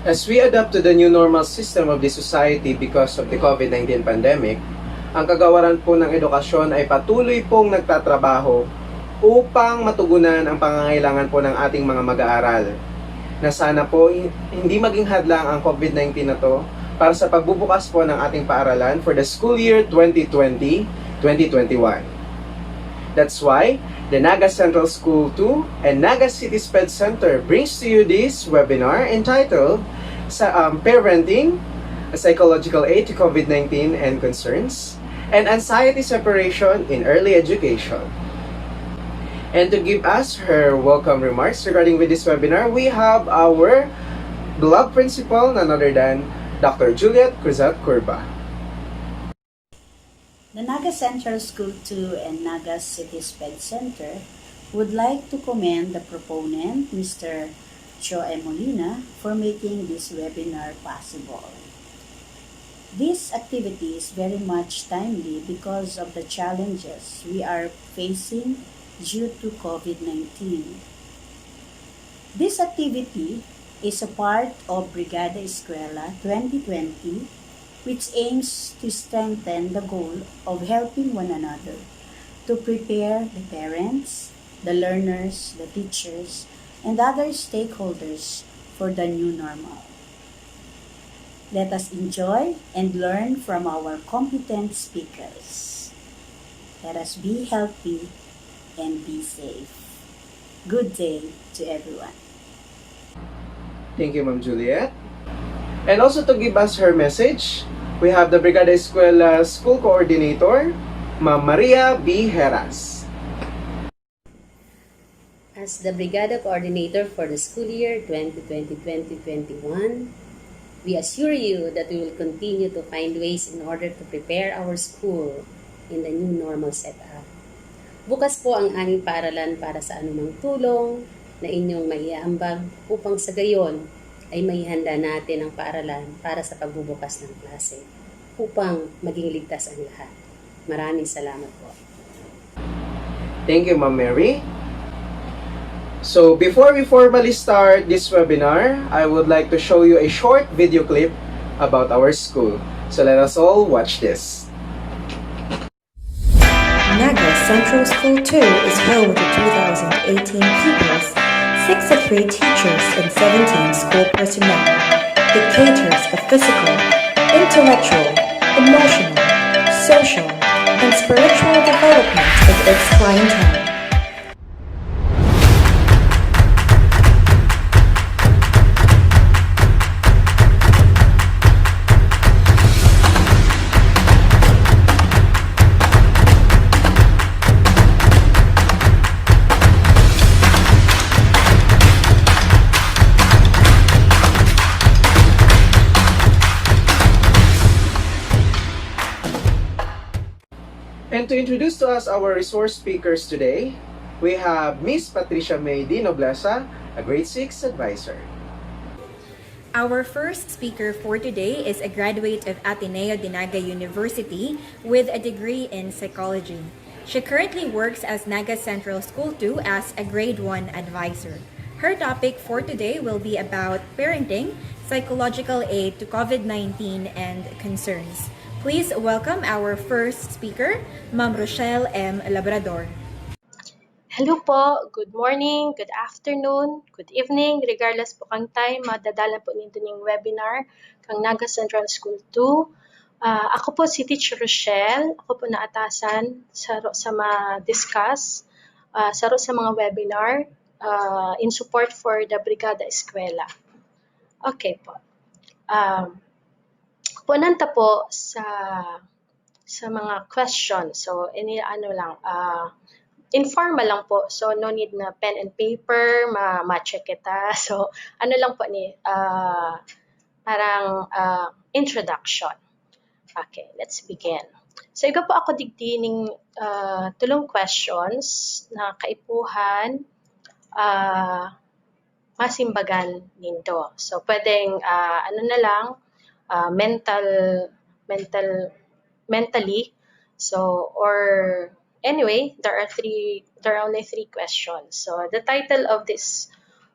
As we adapt to the new normal system of the society because of the COVID-19 pandemic, ang kagawaran po ng edukasyon ay patuloy pong nagtatrabaho upang matugunan ang pangangailangan po ng ating mga mag-aaral. Na sana po hindi maging hadlang ang COVID-19 na to para sa pagbubukas po ng ating paaralan for the school year 2020-2021. That's why the Naga Central School 2 and Naga City Sped Center brings to you this webinar entitled Parenting, a Psychological Aid to COVID-19 and Concerns, and Anxiety Separation in Early Education. And to give us her welcome remarks regarding with this webinar, we have our beloved principal, none other than Dr. Juliet Cruzat Curba. The Naga Central School 2 and Naga City Sped Center would like to commend the proponent, Mr. Joe Molina, for making this webinar possible. This activity is very much timely because of the challenges we are facing due to COVID-19. This activity is a part of Brigada Eskwela 2020, which aims to strengthen the goal of helping one another to prepare the parents, the learners, the teachers, and other stakeholders for the new normal. Let us enjoy and learn from our competent speakers. Let us be healthy and be safe. Good day to everyone. Thank you, Ma'am Juliet. And also to give us her message, we have the Brigada Eskwela School Coordinator, Ma'am Maria B. Heras. As the Brigada Coordinator for the school year 2020-2021, we assure you that we will continue to find ways in order to prepare our school in the new normal setup. Bukas po ang aming paaralan para sa anumang tulong na inyong maiaambag upang sa gayon ay maihanda natin ang paaralan para sa pagbubukas ng klase upang maging ligtas ang lahat. Maraming salamat po. Thank you, Ma'am Mary. So, before we formally start this webinar, I would like to show you a short video clip about our school. So, let us all watch this. Naga Central School 2 is home to 2018 pupils, 6 grade teachers, and 17 school personnel. It caters a physical, intellectual, emotional, social, and spiritual development of its clientele. And to introduce to us our resource speakers today, we have Miss Patricia May D. Noblesa, a grade 6 advisor. Our first speaker for today is a graduate of Ateneo de Naga University with a degree in psychology. She currently works as Naga Central School 2 as a grade 1 advisor. Her topic for today will be about parenting, psychological aid to COVID-19 and concerns. Please welcome our first speaker, Ma'am Rochelle M. Labrador. Hello po, good morning, good afternoon, good evening, regardless po kang time, madadala po nito ng webinar kang Naga Central School 2. Ako po si Teacher Rochelle, ako po naatasan sa ma-discuss, sa mga webinar in support for the Brigada Eskwela. Okay po. Punanta po sa mga questions. So, informal lang po. So, no need na pen and paper, ma-check kita. So, lang po parang introduction. Okay, let's begin. So, iga po ako digdining tulong questions na kaipuhan masimbagan ninto. So, pwedeng mentally. So, or anyway, there are only three questions. So, the title of this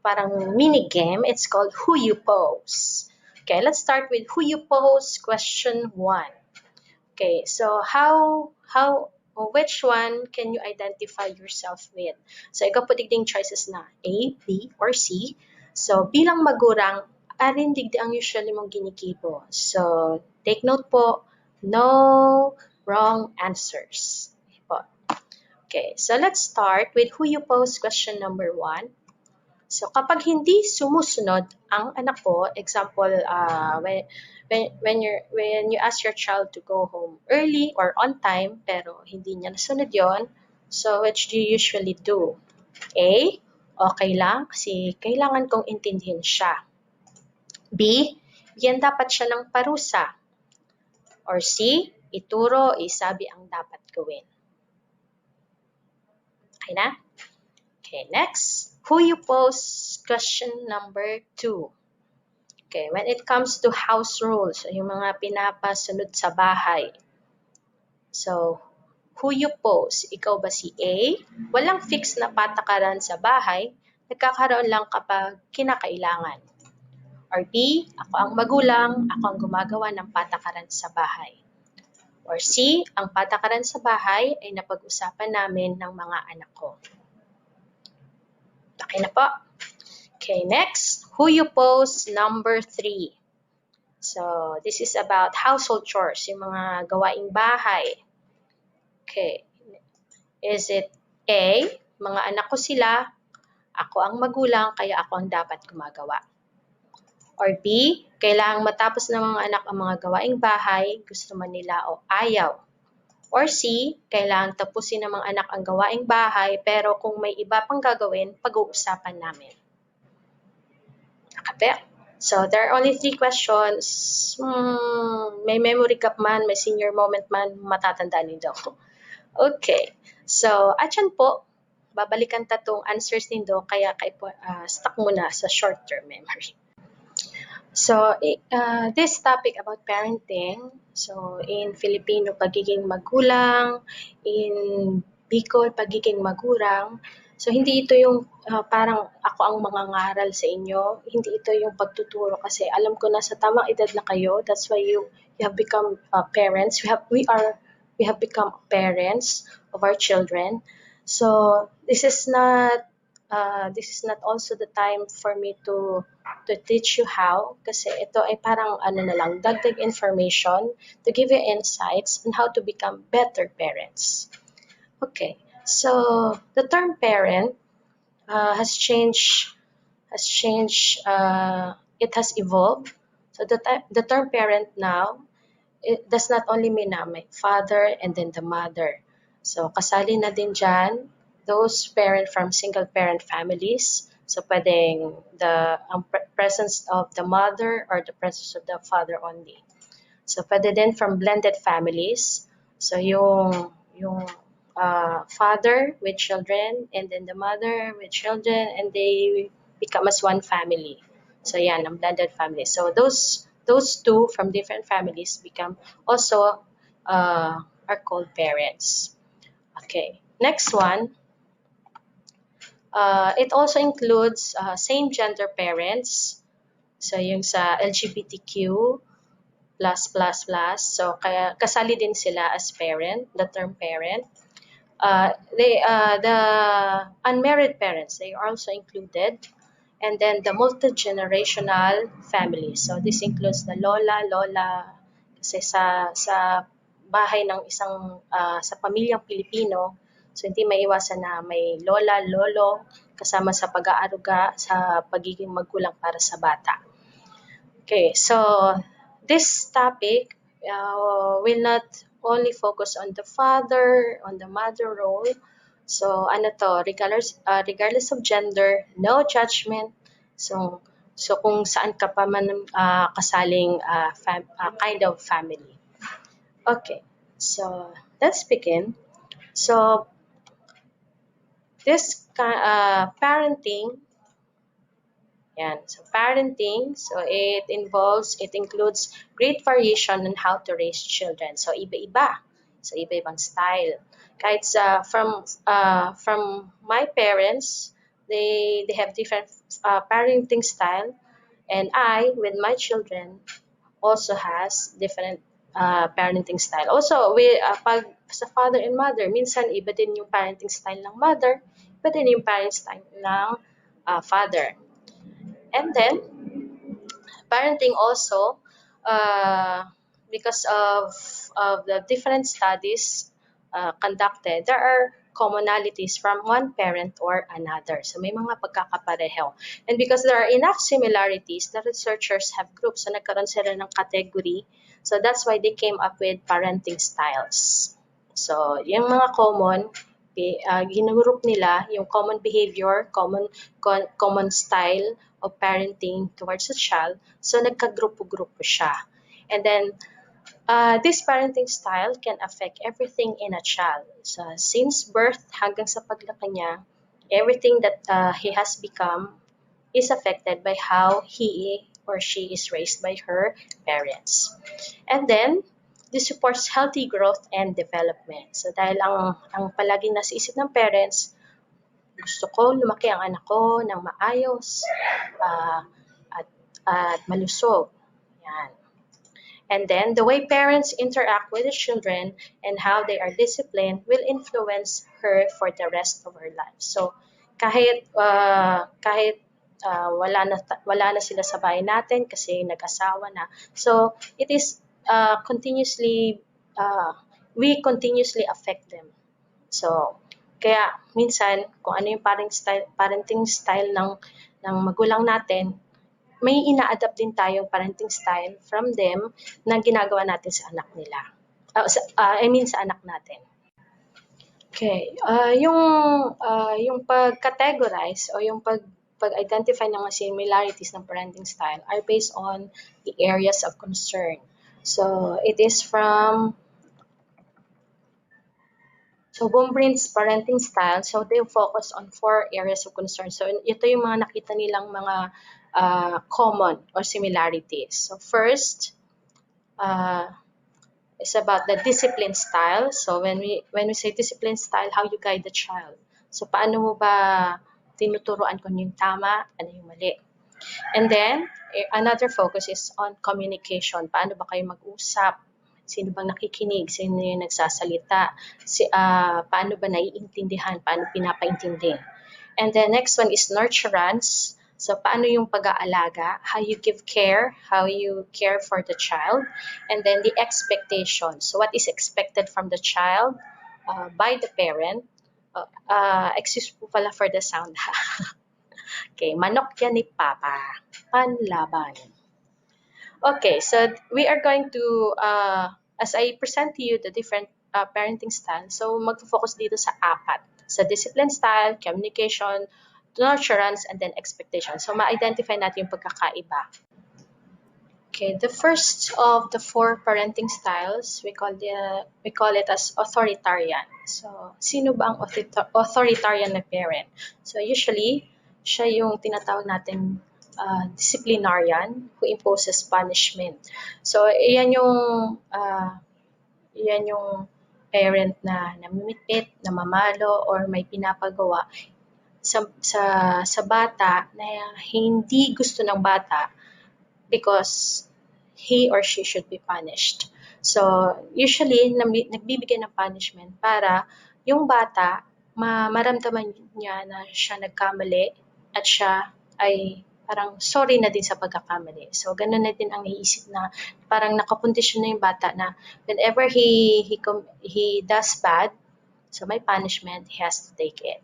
parang mini game. It's called Who You Pose. Okay, let's start with Who You Pose question 1. Okay, so which one can you identify yourself with? So, ikaw po digding choices na A, B, or C. So, bilang magurang, arin digdi ang usually mong ginikibo. So, take note po, no wrong answers. Okay, so let's start with Who You Pose question number 1. So, kapag hindi sumusunod ang anak ko, example, when you ask your child to go home early or on time, pero hindi niya nasunod yon, so which do you usually do? A, okay lang kasi kailangan kong intindihin siya. B, yan dapat siya ng parusa. Or C, ituro, isabi ang dapat gawin. Okay na? Okay, next. Who you pose question number 2. Okay, when it comes to house rules, yung mga pinapasunod sa bahay. So, who you pose? Ikaw ba si A? Walang fixed na patakaran sa bahay, nagkakaroon lang kapag kinakailangan. Or B, ako ang magulang, ako ang gumagawa ng patakaran sa bahay. Or C, ang patakaran sa bahay ay napag-usapan namin ng mga anak ko. Okay na po. Okay, next, who you pose number 3. So, this is about household chores, yung mga gawaing bahay. Okay, is it A, mga anak ko sila, ako ang magulang, kaya ako ang dapat gumagawa. Or B, kailangang matapos ng mga anak ang mga gawaing bahay, gusto man nila o ayaw. Or C, kailangang tapusin ng mga anak ang gawaing bahay, pero kung may iba pang gagawin, pag-uusapan namin. Nakapit. So, there are only 3 questions. May memory gap man, may senior moment man, matatandaan niyo. Okay. So, atyan po, babalikan tatong answers nindo, kaya stuck muna sa short-term memory. So, this topic about parenting, so in Filipino, pagiging magulang, in Bicol, pagiging magurang, so hindi ito yung parang ako ang mangangaral sa inyo, hindi ito yung pagtuturo kasi alam ko na sa tamang edad na kayo, that's why you have become parents, we have become parents of our children. So, this is not also the time for me to teach you how, kasi ito ay parang na lang, dagdag information to give you insights on how to become better parents. Okay, so the term parent has changed, it has evolved. So the term parent now, it does not only mean na may father and then the mother. So kasali na din dyan those parent from single parent families. So pwedeng the presence of the mother or the presence of the father only. So pwede din from blended families. So yung father with children and then the mother with children and they become as one family. So yan, ang blended family. So those two from different families become also are called parents. Okay, next one. It also includes same gender parents. So yung sa LGBTQ+++. So kaya kasali din sila as parent, the term parent. The unmarried parents, they are also included. And then the multi-generational family. So this includes the lola, kasi sa bahay ng isang sa pamilyang Pilipino, so hindi maiwasan na may lola, lolo kasama sa pag-aaruga sa pagiging magulang para sa bata. Okay, so this topic will not only focus on the father, on the mother role. So regardless of gender, no judgment. So kung saan ka pa man kasaling kind of family. Okay, so let's begin. So this parenting, so parenting, so it includes great variation on how to raise children. So iba-iba. So iba-ibang style. Kahit from my parents, they have different parenting style, and I with my children also has different parenting style. Also, pag sa father and mother, minsan iba din yung parenting style ng mother, iba din yung parenting style ng father. And then, parenting also, uh, because of the different studies conducted, there are commonalities from one parent or another. So may mga pagkakapareho. And because there are enough similarities, the researchers have groups. So nagkaroon sila ng category. So that's why they came up with parenting styles. So yung mga common, ginugroup nila yung common behavior, common style of parenting towards a child. So nagka-grupo-grupo siya. And then this parenting style can affect everything in a child. So since birth hanggang sa paglaki niya, everything that he has become is affected by how he or she is raised by her parents. And then, this supports healthy growth and development. So dahil ang palaging nasa isip ng parents, gusto ko lumaki ang anak ko ng maayos uh, at malusog. Yan. And then, the way parents interact with the children and how they are disciplined will influence her for the rest of her life. So, kahit wala na sila sa bahay natin kasi nag-asawa na. So, it is continuously we continuously affect them. So, kaya minsan kung ano yung parenting style ng magulang natin, may ina-adapt din tayong parenting style from them na ginagawa natin sa anak nila. Sa anak natin. Okay, yung pag-categorize o yung pag-identify ng mga similarities ng parenting style are based on the areas of concern. So, it is from Boombreen's parenting style. So, they focus on 4 areas of concern. So, ito yung mga nakita nilang mga common or similarities. So, first is about the discipline style. So, when we say discipline style, how you guide the child. So, paano mo ba tinuturuan kung yung tama, ano yung mali. And then, another focus is on communication. Paano ba kayo mag-usap? Sino bang nakikinig? Sino yung nagsasalita? Paano ba naiintindihan? Paano pinapaintindi? And the next one is nurturance. So, paano yung pag-aalaga? How you give care? How you care for the child? And then the expectation. So, what is expected from the child by the parent? Excuse po pala for the sound. Okay, manok yan ni Papa. Panlaban. Okay, so we are going to, as I present to you the different parenting styles, so mag-focus dito sa 4. Sa discipline style, communication, nurturance, and then expectation. So ma-identify natin yung pagkakaiba. Okay, the first of the 4 parenting styles, we call it as authoritarian. So, sino ba ang authoritarian na parent? So, usually, siya yung tinatawag natin disciplinarian who imposes punishment. So, iyan yung parent na namimit, namamalo, or may pinapagawa sa bata na hindi gusto ng bata because he or she should be punished. So, usually, nagbibigay ng punishment para yung bata maramdaman niya na siya nagkamali at siya ay parang sorry na din sa pagkakamali. So, ganun na din ang iisip na parang nakapundisyon na yung bata na whenever he does bad, so may punishment, he has to take it.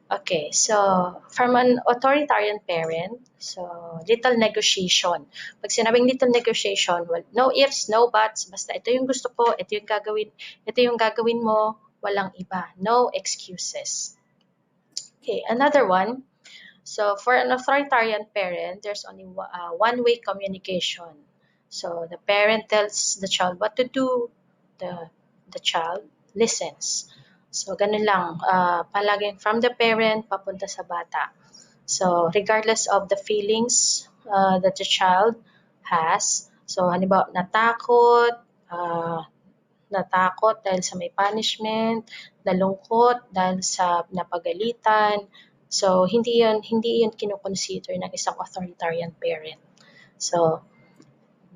Okay, so from an authoritarian parent, so little negotiation. Pag sinabing little negotiation, well, no ifs, no buts, basta ito yung gusto ko, ito yung gagawin mo, walang iba. No excuses. Okay, another one. So for an authoritarian parent, there's only one-way communication. So the parent tells the child what to do, the child listens. So ganun lang, palaging from the parent papunta sa bata. So regardless of the feelings that the child has, so halimbawa natakot dahil sa may punishment, nalungkot dahil sa napagalitan, So, hindi yun kino-consider ng isang authoritarian parent. So,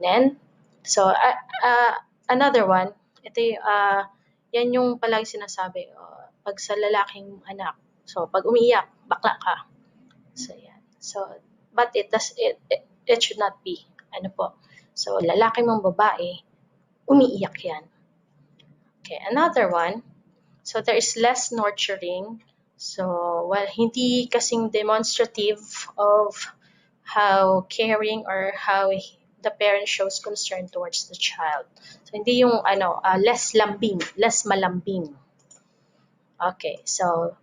then, another one, yan yung palagi sinasabi, pag sa lalaking anak, so pag umiiyak, bakla ka. So, yan. So, but it should not be. Ano po? So, lalaki mong babae, umiiyak yan. Okay, another one. So, there is less nurturing. So, hindi kasing demonstrative of how caring or how the parent shows concern towards the child. So, hindi yung less lambing, less malambing. Okay, so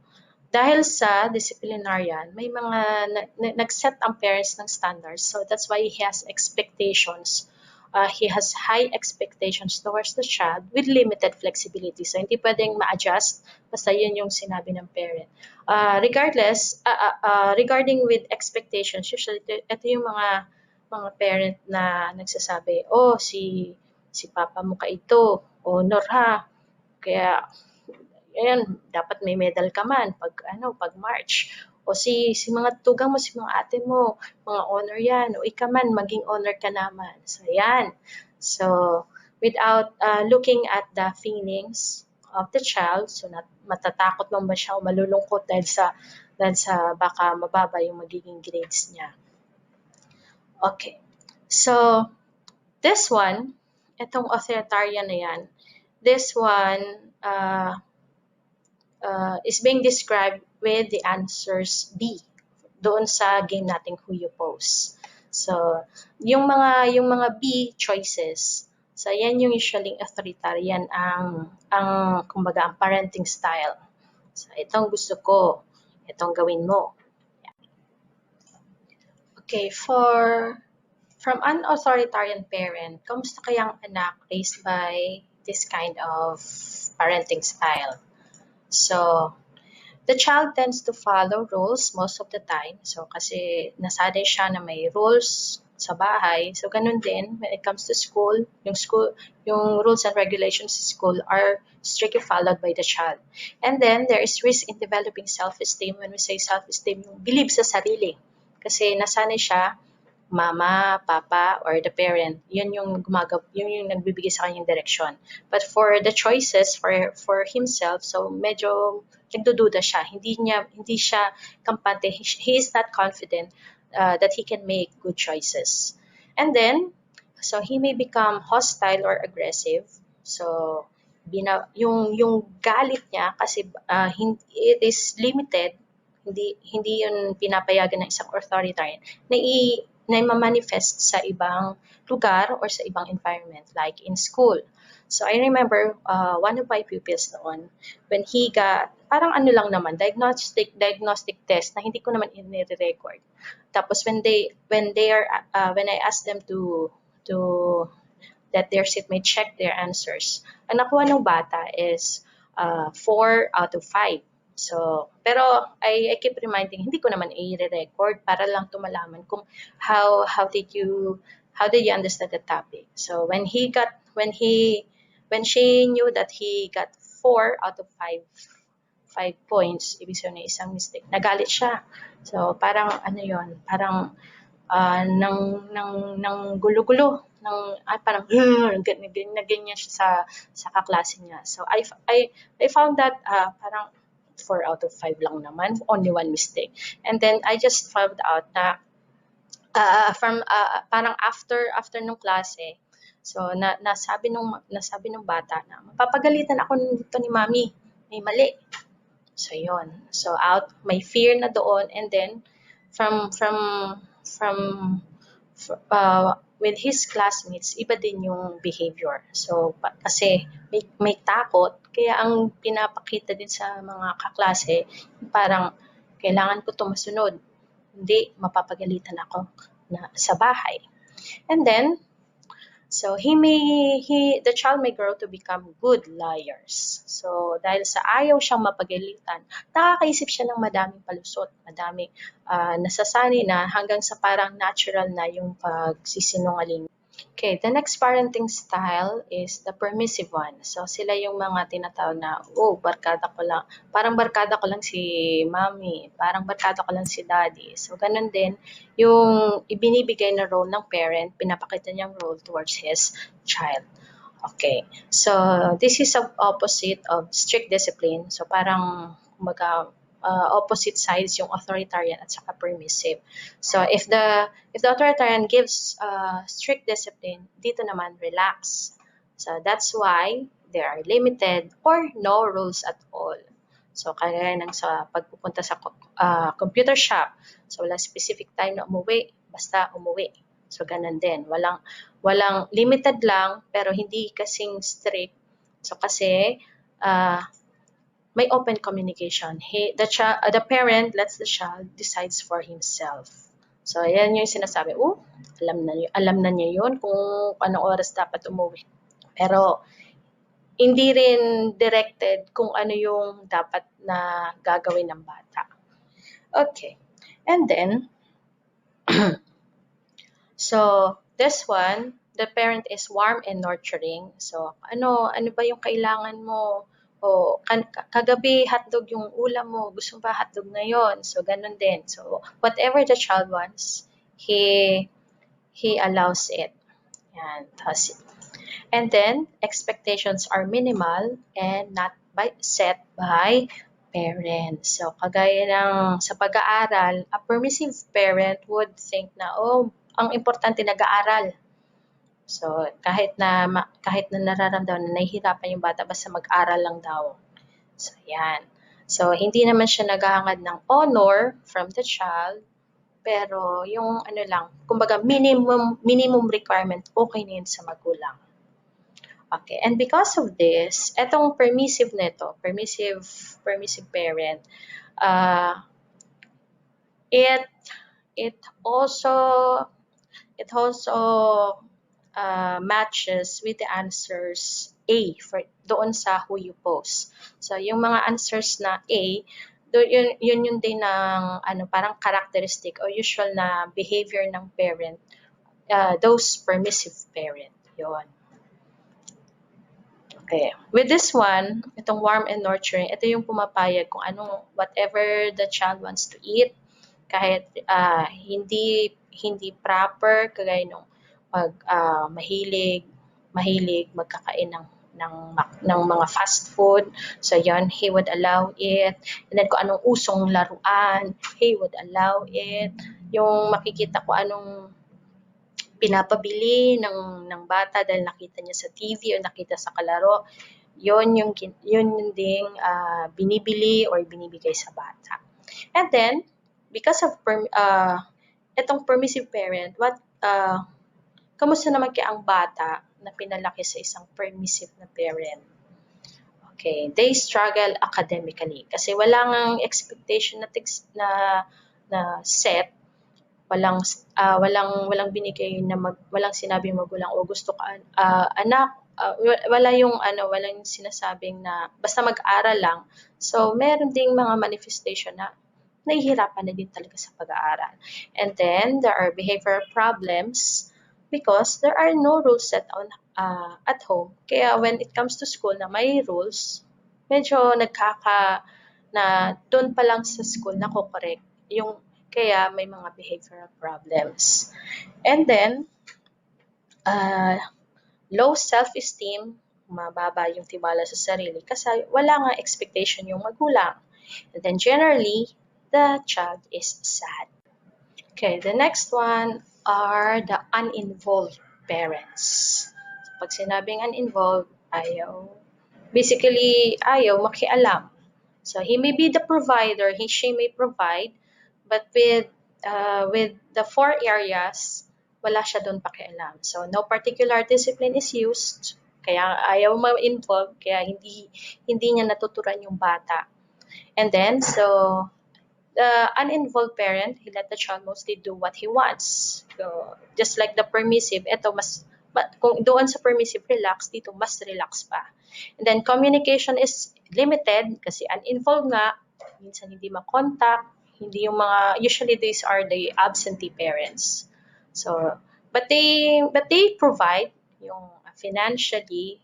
dahil sa disciplinarian, may mga nag-set ang parents ng standards. So that's why he has expectations. He has high expectations towards the child with limited flexibility. So hindi pwedeng ma-adjust basta yun yung sinabi ng parent. Regarding with expectations, usually ito yung mga parent na nagsasabi, oh, si papa mo ka ito, honor ha, kaya ayan, dapat may medal ka man pag March. O si mga tugang mo, si mga ate mo, mga honor yan. O ikaw man, maging honor ka naman. So, yan. So, without looking at the feelings of the child, so matatakot man ba siya o malulungkot dahil sa baka mababa yung magiging grades niya. Okay. So, this one, itong authoritarian na yan, this one, is being described with the answers B doon sa game nating Who You Pose. So, yung mga B choices, so yan yung usually authoritarian ang kumbaga ang parenting style. So, itong gusto ko, itong gawin mo. Okay, from an authoritarian parent, kamusta kayang anak raised by this kind of parenting style? So, the child tends to follow rules most of the time. So, kasi nasanay siya na may rules sa bahay. So, ganun din when it comes to school, yung rules and regulations sa school are strictly followed by the child. And then, there is risk in developing self-esteem. When we say self-esteem, yung believe sa sarili. Kasi nasanay siya, mama, papa, or the parent, yun yung nagbibigay sa kanyang direction. But for the choices for himself, so medyo nagdududa siya. Hindi siya kampante. He is not confident that he can make good choices. And then, so he may become hostile or aggressive. So, yung galit niya kasi it is limited, hindi yun pinapayagan ng isang authoritarian na ma-manifest sa ibang lugar or sa ibang environment like in school. So I remember one of my pupils noon when he got parang ano lang naman diagnostic test na hindi ko naman i-record. Tapos when I asked them to that their seatmate check their answers, ang nakuha ng bata is 4 out of 5. So, pero I keep reminding, hindi ko naman i-record para lang tumalaman kung how did you understand the topic. So, when she knew that he got 4 out of 5 points, ibig sabihin isang mistake, nagalit siya. So, parang ano yon, parang ng gulo-gulo, parang ganyan siya sa kaklase niya. So, I found that parang 4 out of 5 lang naman, only one mistake. And then I just found out na parang after nung klase, so nasabi nung bata na mapapagalitan ako nito ni mami, may mali. So yon. So may fear na doon, and then from with his classmates, iba din yung behavior. So, kasi may takot, kaya ang pinapakita din sa mga kaklase, parang kailangan ko ito masunod. Hindi, mapapagalitan ako sa bahay. And then, so the child may grow to become good liars. So, dahil sa ayaw siyang mapagalitan, nakakaisip siya ng madaming palusot, madaming nasasanay na hanggang sa parang natural na yung pagsisinungaling. Okay, the next parenting style is the permissive one. So, sila yung mga tinatawag na, oh, barkada ko lang. Parang barkada ko lang si mommy. Parang barkada ko lang si daddy. So, ganun din yung ibinibigay na role ng parent, pinapakita niyang role towards his child. Okay, so this is a opposite of strict discipline. So, parang, kumbaga, opposite sides yung authoritarian at saka permissive. So if the authoritarian gives strict discipline, dito naman relax. So that's why there are limited or no rules at all. So kaya ng sa pagpupunta sa computer shop, so wala specific time na umuwi, basta umuwi. So ganun din, walang limited lang pero hindi kasing strict. So kasi may open communication. The parent lets the child decides for himself. So, yan yung sinasabi. Alam na niya yun kung anong oras dapat umuwi. Pero, hindi rin directed kung ano yung dapat na gagawin ng bata. Okay. And then, so, this one, the parent is warm and nurturing. So, ano ba yung kailangan mo? O, kagabi hotdog yung ulam mo, gusto mo ba hotdog ngayon? So, ganun din. So, whatever the child wants, he allows it. Yan. And then, expectations are minimal and not set by parents. So, kagaya ng sa pag-aaral, a permissive parent would think na, oh, ang importante nag-aaral. So, kahit na nararamdaman na nahihirapan yung bata, basta mag-aral lang daw. So, yan. So, hindi naman siya naghahangad ng honor from the child, pero yung ano lang, kumbaga minimum requirement, okay na yun sa magulang. Okay, and because of this, etong permissive parent, it also matches with the answers A for doon sa who you pose. So yung mga answers na A, yun din ng parang characteristic or usual na behavior ng parent, those permissive parent. Yun. Okay. With this one, itong warm and nurturing, ito yung pumapayag kung whatever the child wants to eat, kahit hindi proper, kagaya nung mahilig magkakain ng mga fast food. So yon, he would allow it. And then kung anong usong laruan, he would allow it. Yung makikita ko anong pinapabili ng bata dahil nakita niya sa TV o nakita sa kalaro, yun yung ding binibili or binibigay sa bata. And then, because of itong permissive parent, kamusta naman kaya ang bata na pinalaki sa isang permissive na parent? Okay, they struggle academically kasi wala ngang expectation na set, walang binigay na walang sinabing magulang o gusto ka anak, walang sinasabing na basta mag-aral lang. So meron ding mga manifestation na nahihirapan na din talaga sa pag-aaral. And then there are behavioral problems because there are no rules set on at home. Kaya when it comes to school na may rules, medyo na doon pa lang sa school na correct yung kaya may mga behavioral problems. And then low self-esteem, mababa yung tiwala sa sarili kasi wala nga expectation yung magulang. And then generally, the child is sad. Okay, the next one are the uninvolved parents. So, pag sinabing uninvolved, basically ayaw makialam. So he may be the provider, she may provide, but with the 4 areas, wala siya doon pakialam. So no particular discipline is used, kaya ayaw ma-involve, kaya hindi niya natuturan yung bata. And then, so the uninvolved parent, he let the child mostly do what he wants. So, just like the permissive, kung doon sa permissive relax, dito mas relax pa. And then communication is limited kasi uninvolved nga, minsan hindi ma-contact, hindi yung usually these are the absentee parents. So, But they provide yung financially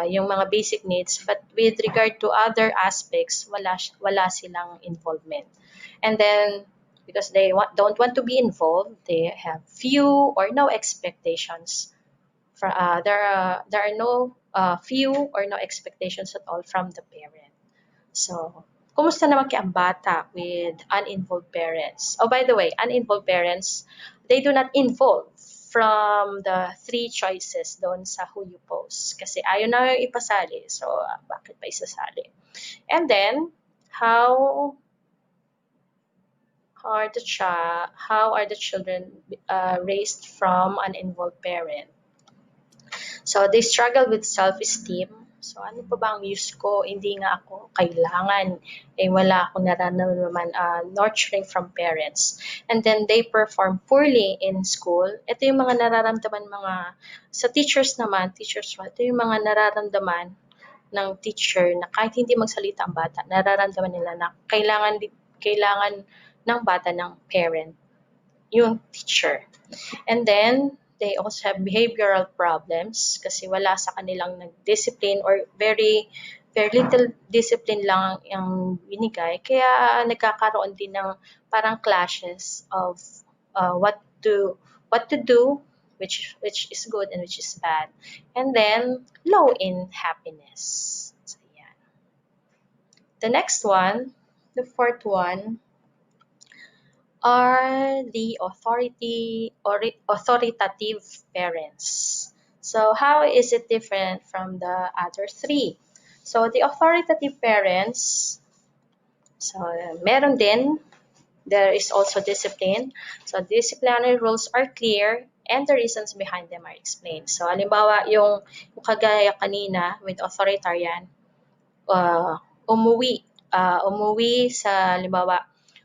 yung mga basic needs, but with regard to other aspects, wala silang involvement. And then because they don't want to be involved, they have few or no expectations. There are no few or no expectations at all from the parent. So, kumusta naman kaya ang bata with uninvolved parents? Oh, by the way, uninvolved parents, they do not involve from the three choices doon sa who you post. Kasi ayaw na ipasali. So, bakit pa isasali? And then, how how are the children raised from an involved parent? So, they struggle with self-esteem. So, ano pa ba ang use ko? Hindi nga ako kailangan. Wala akong nararamdaman nurturing from parents. And then, they perform poorly in school. Ito yung mga nararamdaman sa teachers, ito yung mga nararamdaman ng teacher na kahit hindi magsalita ang bata, nararamdaman nila na kailangan ng bata ng parent, yung teacher. And then, they also have behavioral problems kasi wala sa kanilang nag-discipline or very little discipline lang ang binigay. Kaya nagkakaroon din ng parang clashes of what to do, which is good and which is bad. And then, low in happiness. So, yan. The next one, the fourth one, are the authoritative parents. So how is it different from the other three? So the authoritative parents, so meron din, there is also discipline. So disciplinary rules are clear and the reasons behind them are explained. So halimbawa yung kagaya kanina with authoritarian,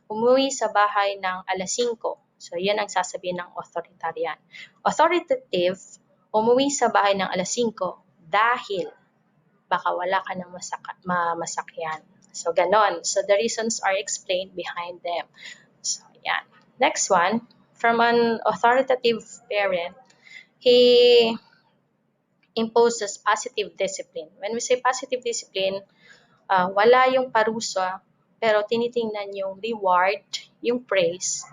umuwi sa bahay ng alas 5. So, yan ang sasabihin ng authoritarian. Authoritative, umuwi sa bahay ng alas 5 dahil baka wala ka ng masakyan. So, ganon. So, the reasons are explained behind them. So, yan. Next one, from an authoritative parent, he imposes positive discipline. When we say positive discipline, wala yung parusa, pero tinitingnan yung reward, yung praise,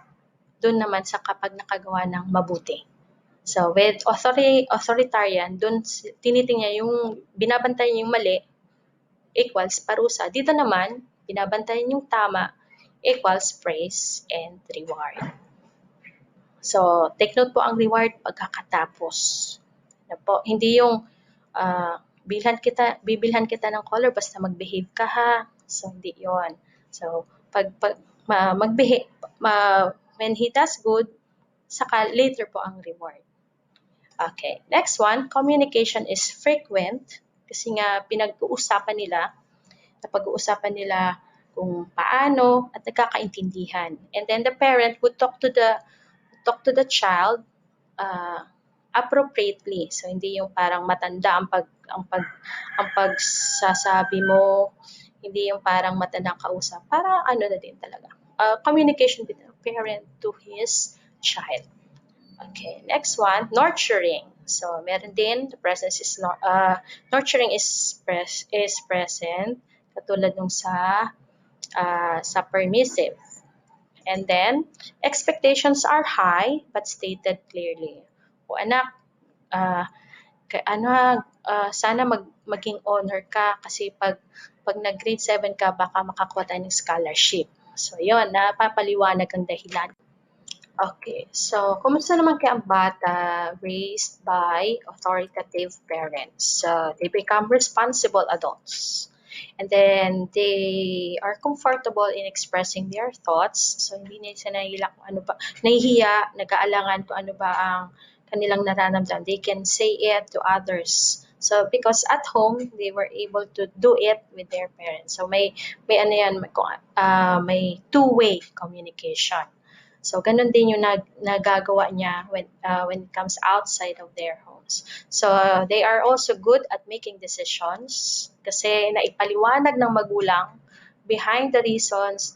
doon naman sa kapag nakagawa ng mabuti. So, with authoritarian, doon tinitingnan yung binabantayan yung mali equals parusa. Dito naman, binabantayan yung tama equals praise and reward. So, take note po ang reward pagkakatapos. Hindi yung bibilhan kita ng color basta mag-behave ka ha. So, hindi yun. So, mag-behave, when he does good, saka later po ang reward. Okay. Next one, communication is frequent kasi nga napag-uusapan nila kung paano at nagkakaintindihan. And then the parent would talk to the child appropriately. So, hindi yung parang matanda ang pagsasabi mo, hindi yung parang matandang kausap. Para ano na din talaga. Communication between a parent to his child. Okay, next one, nurturing. So, meron din, the presence is nurturing is present, katulad nung sa permissive. And then, expectations are high but stated clearly. O anak, sana maging honor ka kasi pag nag-grade 7 ka, baka makakuha tayo ng scholarship. So, yun, napapaliwanag ang dahilan. Okay, so kumusta naman kaya ang bata raised by authoritative parents? They become responsible adults. And then they are comfortable in expressing their thoughts. So hindi nila nahihiya, nag-aalangan kung ano ba ang kanilang nararamdaman. They can say it to others. So because at home, they were able to do it with their parents. So may two-way communication. So, ganun din yung nagagawa niya when it comes outside of their homes. So, they are also good at making decisions kasi naipaliwanag ng magulang behind the reasons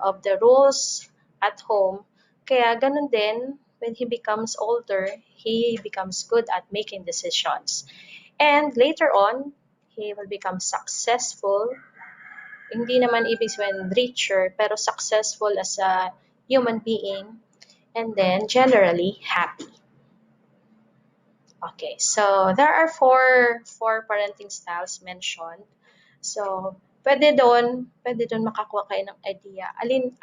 of the rules at home. Kaya ganun din, when he becomes older, he becomes good at making decisions. And later on, he will become successful. Hindi naman ibig sabihin richer, pero successful as a human being. And then generally happy. Okay, so there are four parenting styles mentioned. So, pwede doon makakuha kayo ng idea.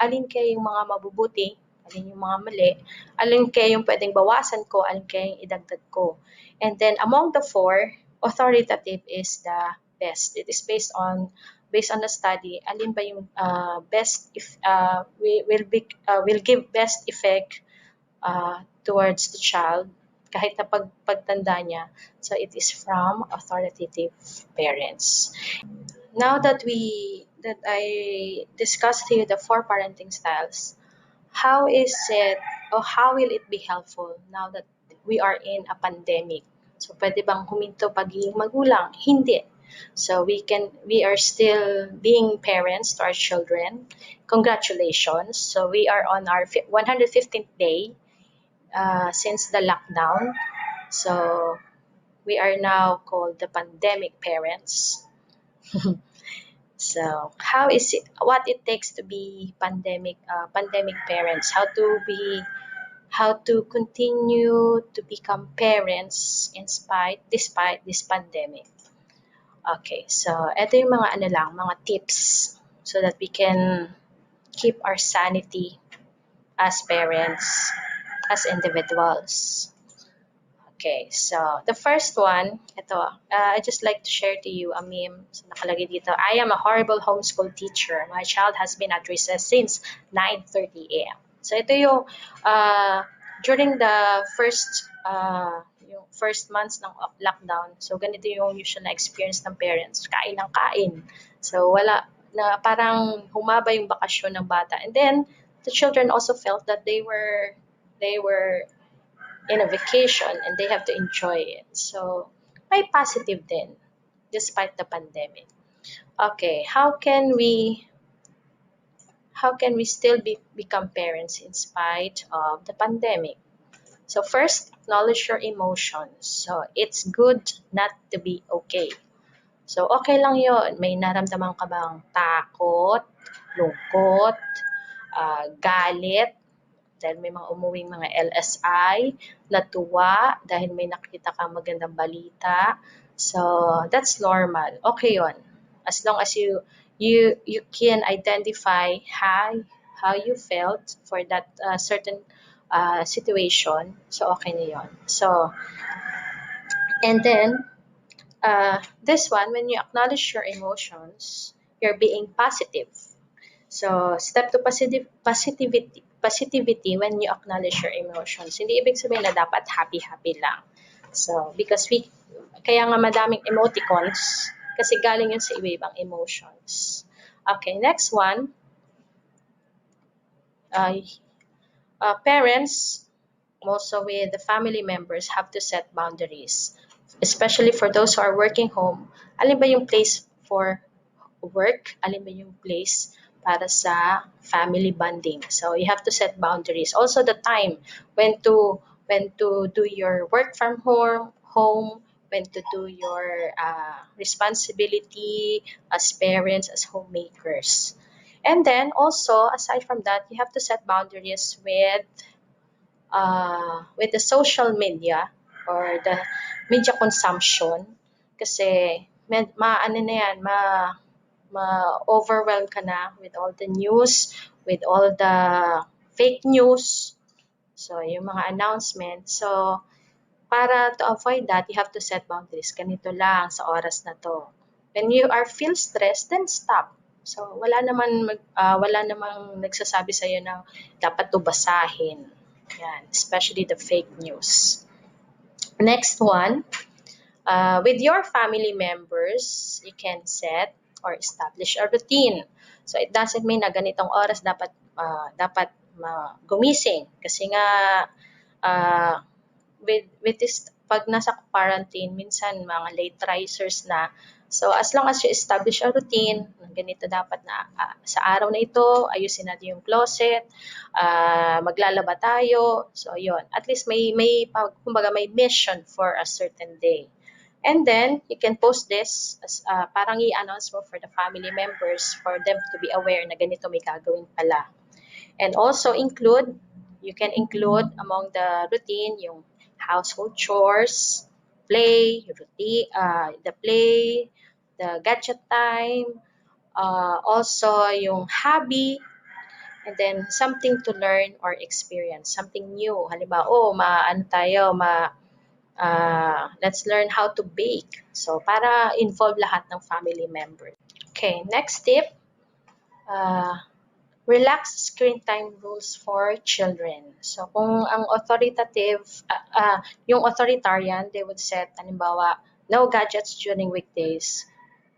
Alin kaya yung mga mabubuti, alin yung mga mali, alin kaya yung pwedeng bawasan ko, alin kaya yung idagdag ko. And then among the four, authoritative is the best. It is based on the study, alin ba yung best if will give best effect towards the child kahit na pagtanda niya. So it is from authoritative parents. Now that I discussed here the four parenting styles, how will it be helpful now that we are in a pandemic? So pwede bang huminto pagiging magulang? Hindi. So we are still being parents to our children. Congratulations. So we are on our 115th day since the lockdown. So we are now called the pandemic parents. So how is it? What it takes to be pandemic parents? How to continue to become parents despite this pandemic? Okay, so ito yung mga tips so that we can keep our sanity as parents, as individuals. Okay, so the first one, I just like to share to you a meme. So nakalagay dito, I am a horrible homeschool teacher. My child has been at recess since 9:30 a.m. So ito yung during the yung first months ng lockdown. So ganito yung usual na experience ng parents, kain ng kain. So wala na parang humaba yung bakasyon ng bata. And then the children also felt that they were in a vacation and they have to enjoy it. So, may positive din despite the pandemic. Okay, how can we still become parents in spite of the pandemic? So first, acknowledge your emotions. So it's good not to be okay. So okay lang yon. May naramdaman ka bang takot, lungkot, galit, dahil may mga umuwing mga LSI, natuwa dahil may nakita kang magandang balita. So, that's normal. Okay yon. As long as you can identify how you felt for that certain situation, so okay na yon. So, and then, this one, when you acknowledge your emotions, you're being positive. So, step to positivity when you acknowledge your emotions. Hindi ibig sabihin na dapat happy-happy lang. So, kaya nga madaming emoticons, kasi galing yun sa iba-ibang emotions. Okay, next one. Parents, also with the family members, have to set boundaries. Especially for those who are working home, alin ba yung place for work, alin ba yung place para sa family bonding. So you have to set boundaries. Also the time when to do your work from home, when to do your responsibility as parents, as homemakers. And then also, aside from that, you have to set boundaries with the social media or the media consumption kasi ma-overwhelm ka na with all the news, with all the fake news, so yung mga announcements. So, para to avoid that, you have to set boundaries. Ganito lang sa oras na to. When you feel stressed, then stop. So, wala namang nagsasabi sa iyo na dapat to basahin. Yan, especially the fake news. Next one, with your family members, you can set or establish a routine. So it doesn't mean na ganitong oras dapat gumising kasi nga with this pag nasa quarantine minsan mga late risers na So as long as you establish a routine, ganito dapat na sa araw na ito, ayusin natin yung closet, maglalaba tayo. So yun, at least kumbaga may mission for a certain day. And then you can post this as parang i-announce mo for the family members for them to be aware na ganito may gagawin pala. And also you can include among the routine yung household chores, the play, the gadget time, also yung hobby, and then something to learn or experience, something new. Halimbawa, let's learn how to bake. So, para involve lahat ng family members. Okay, next tip, relax screen time rules for children. So, kung ang yung authoritarian, they would set, halimbawa, no gadgets during weekdays,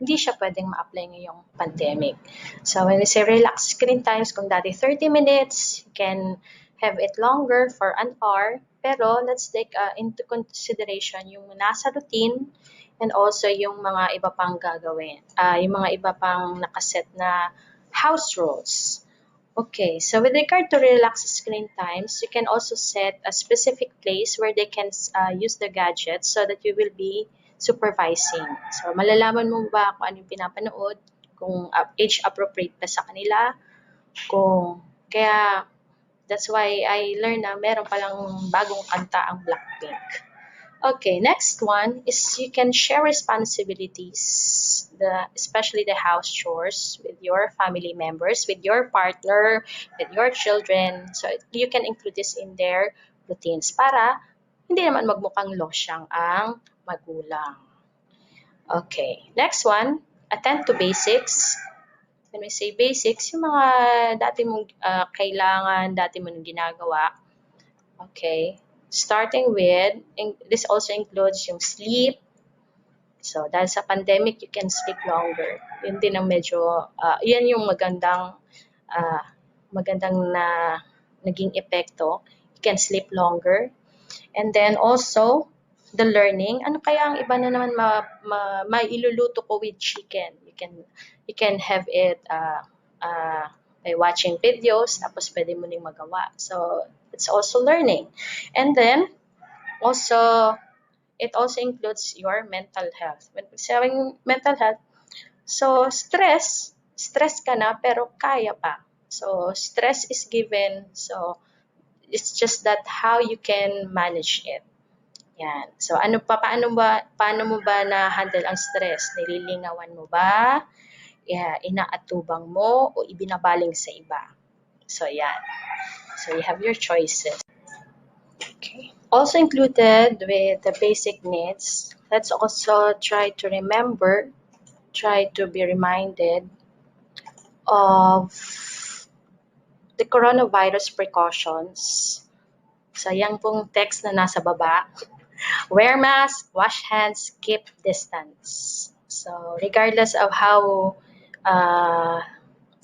hindi siya pwedeng ma-apply ngayong pandemic. So, when we say relax screen times, kung dati 30 minutes, you can have it longer for an hour, pero let's take into consideration yung nasa routine and also yung mga iba pang gagawin, yung mga iba pang nakaset na house rules. Okay, so with regard to relax screen times, you can also set a specific place where they can use the gadgets so that you will be supervising. So, malalaman mo ba kung anong pinapanood, kung age appropriate ba sa kanila, kaya that's why I learned na meron palang bagong kanta ang Blackpink. Okay, next one is you can share responsibilities, especially the house chores with your family members, with your partner, with your children. So you can include this in their routines para hindi naman magmukhang losyang ang magulang. Okay, next one, attend to basics. When we say basics, yung mga dati mong kailangan, dati mo nang ginagawa. Okay. Starting with, this also includes yung sleep. So, dahil sa pandemic, you can sleep longer. Yun din ang yan yung magandang na naging epekto. You can sleep longer. And then also, the learning. Ano kaya ang iba na naman mailuluto ko with chicken? You can have it by watching videos, tapos pwede mo ning magawa. So, it's also learning. And then, it also includes your mental health. When saying mental health, so stress ka na pero kaya pa. So, stress is given. So, it's just that how you can manage it. Yan. So, paano mo ba na-handle ang stress? Nililingawan mo ba? Inaatubang mo o ibinabaling sa iba? So, yan. So, you have your choices. Okay. Also included with the basic needs, let's also try to be reminded of the coronavirus precautions. So, yan pong text na nasa baba. Wear mask, wash hands, keep distance. So, regardless of how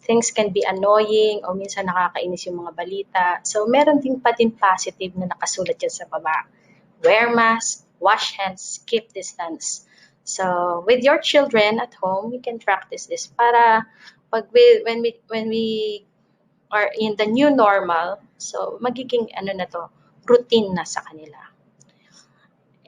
things can be annoying o minsan nakakainis yung mga balita. So, meron din positive na nakasulat dyan sa baba. Wear mask, wash hands, keep distance. So, with your children at home, you can practice this para when we are in the new normal, so magiging routine na sa kanila.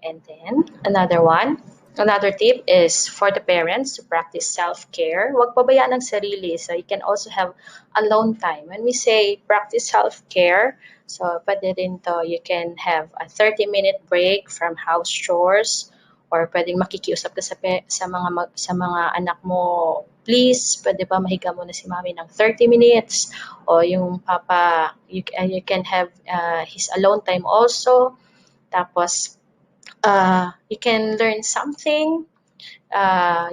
And then, another tip is for the parents to practice self-care. Huwag pabayaan ang sarili. So, you can also have alone time. When we say practice self-care, so pwede rin to, you can have a 30-minute break from house chores or pwedeng makikiusap ka sa mga anak mo, please, pwede ba mahiga muna si mami ng 30 minutes? O yung papa, you can have his alone time also. Tapos, you can learn something.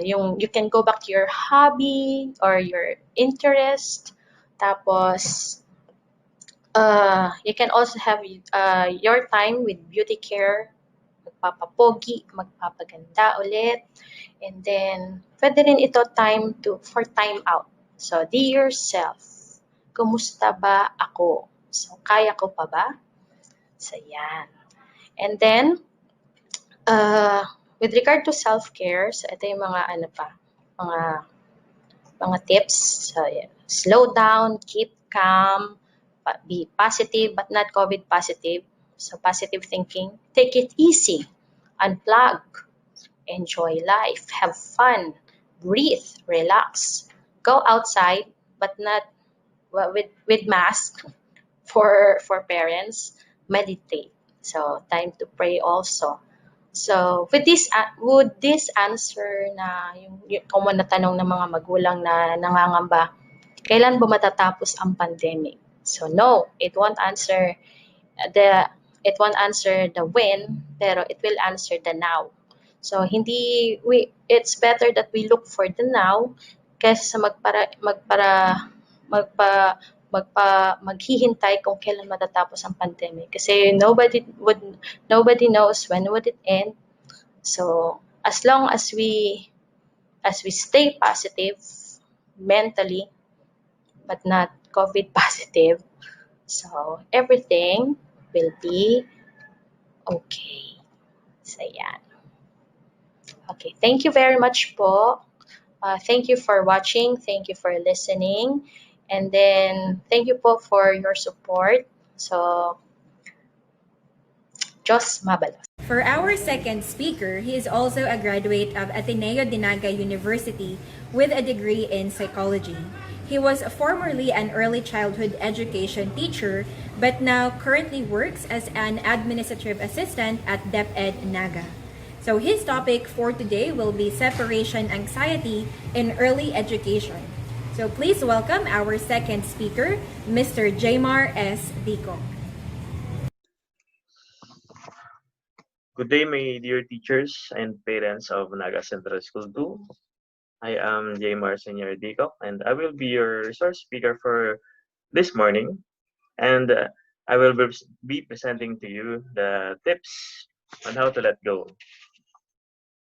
You can go back to your hobby or your interest. Tapos, you can also have your time with beauty care. Magpapapogi, magpapaganda ulit. And then, pwede rin ito for time out. So, dear self, kumusta ba ako? So, kaya ko pa ba? So, yan. And then, With regard to self-care, so ito yung mga mga tips. So, yeah. Slow down, keep calm, be positive but not COVID positive. So positive thinking, take it easy, unplug, enjoy life, have fun, breathe, relax, go outside but not with mask for parents, meditate. So time to pray also. So with this would this answer na yung common na tanong ng mga magulang na nangangamba, kailan ba matatapos ang pandemic? So no, the it won't answer the when, pero it will answer the now. So it's better that we look for the now kaysa maghihintay kung kailan matatapos ang pandemic. Kasi nobody knows when would it end. So as long as we stay positive mentally but not COVID positive, so everything will be okay. So yan. Okay, thank you very much po. Thank you for watching. Thank you for listening. And then, thank you po for your support. So, Diyos mabalos. For our second speaker, he is also a graduate of Ateneo Dinaga University with a degree in psychology. He was formerly an early childhood education teacher, but now currently works as an administrative assistant at DepEd Naga. So his topic for today will be separation anxiety in early education. So please welcome our second speaker, Mr. Jaymar S. Dico. Good day, my dear teachers and parents of Naga Central School 2. I am Jaymar Senior Dico, and I will be your resource speaker for this morning. And I will be presenting to you the tips on how to let go.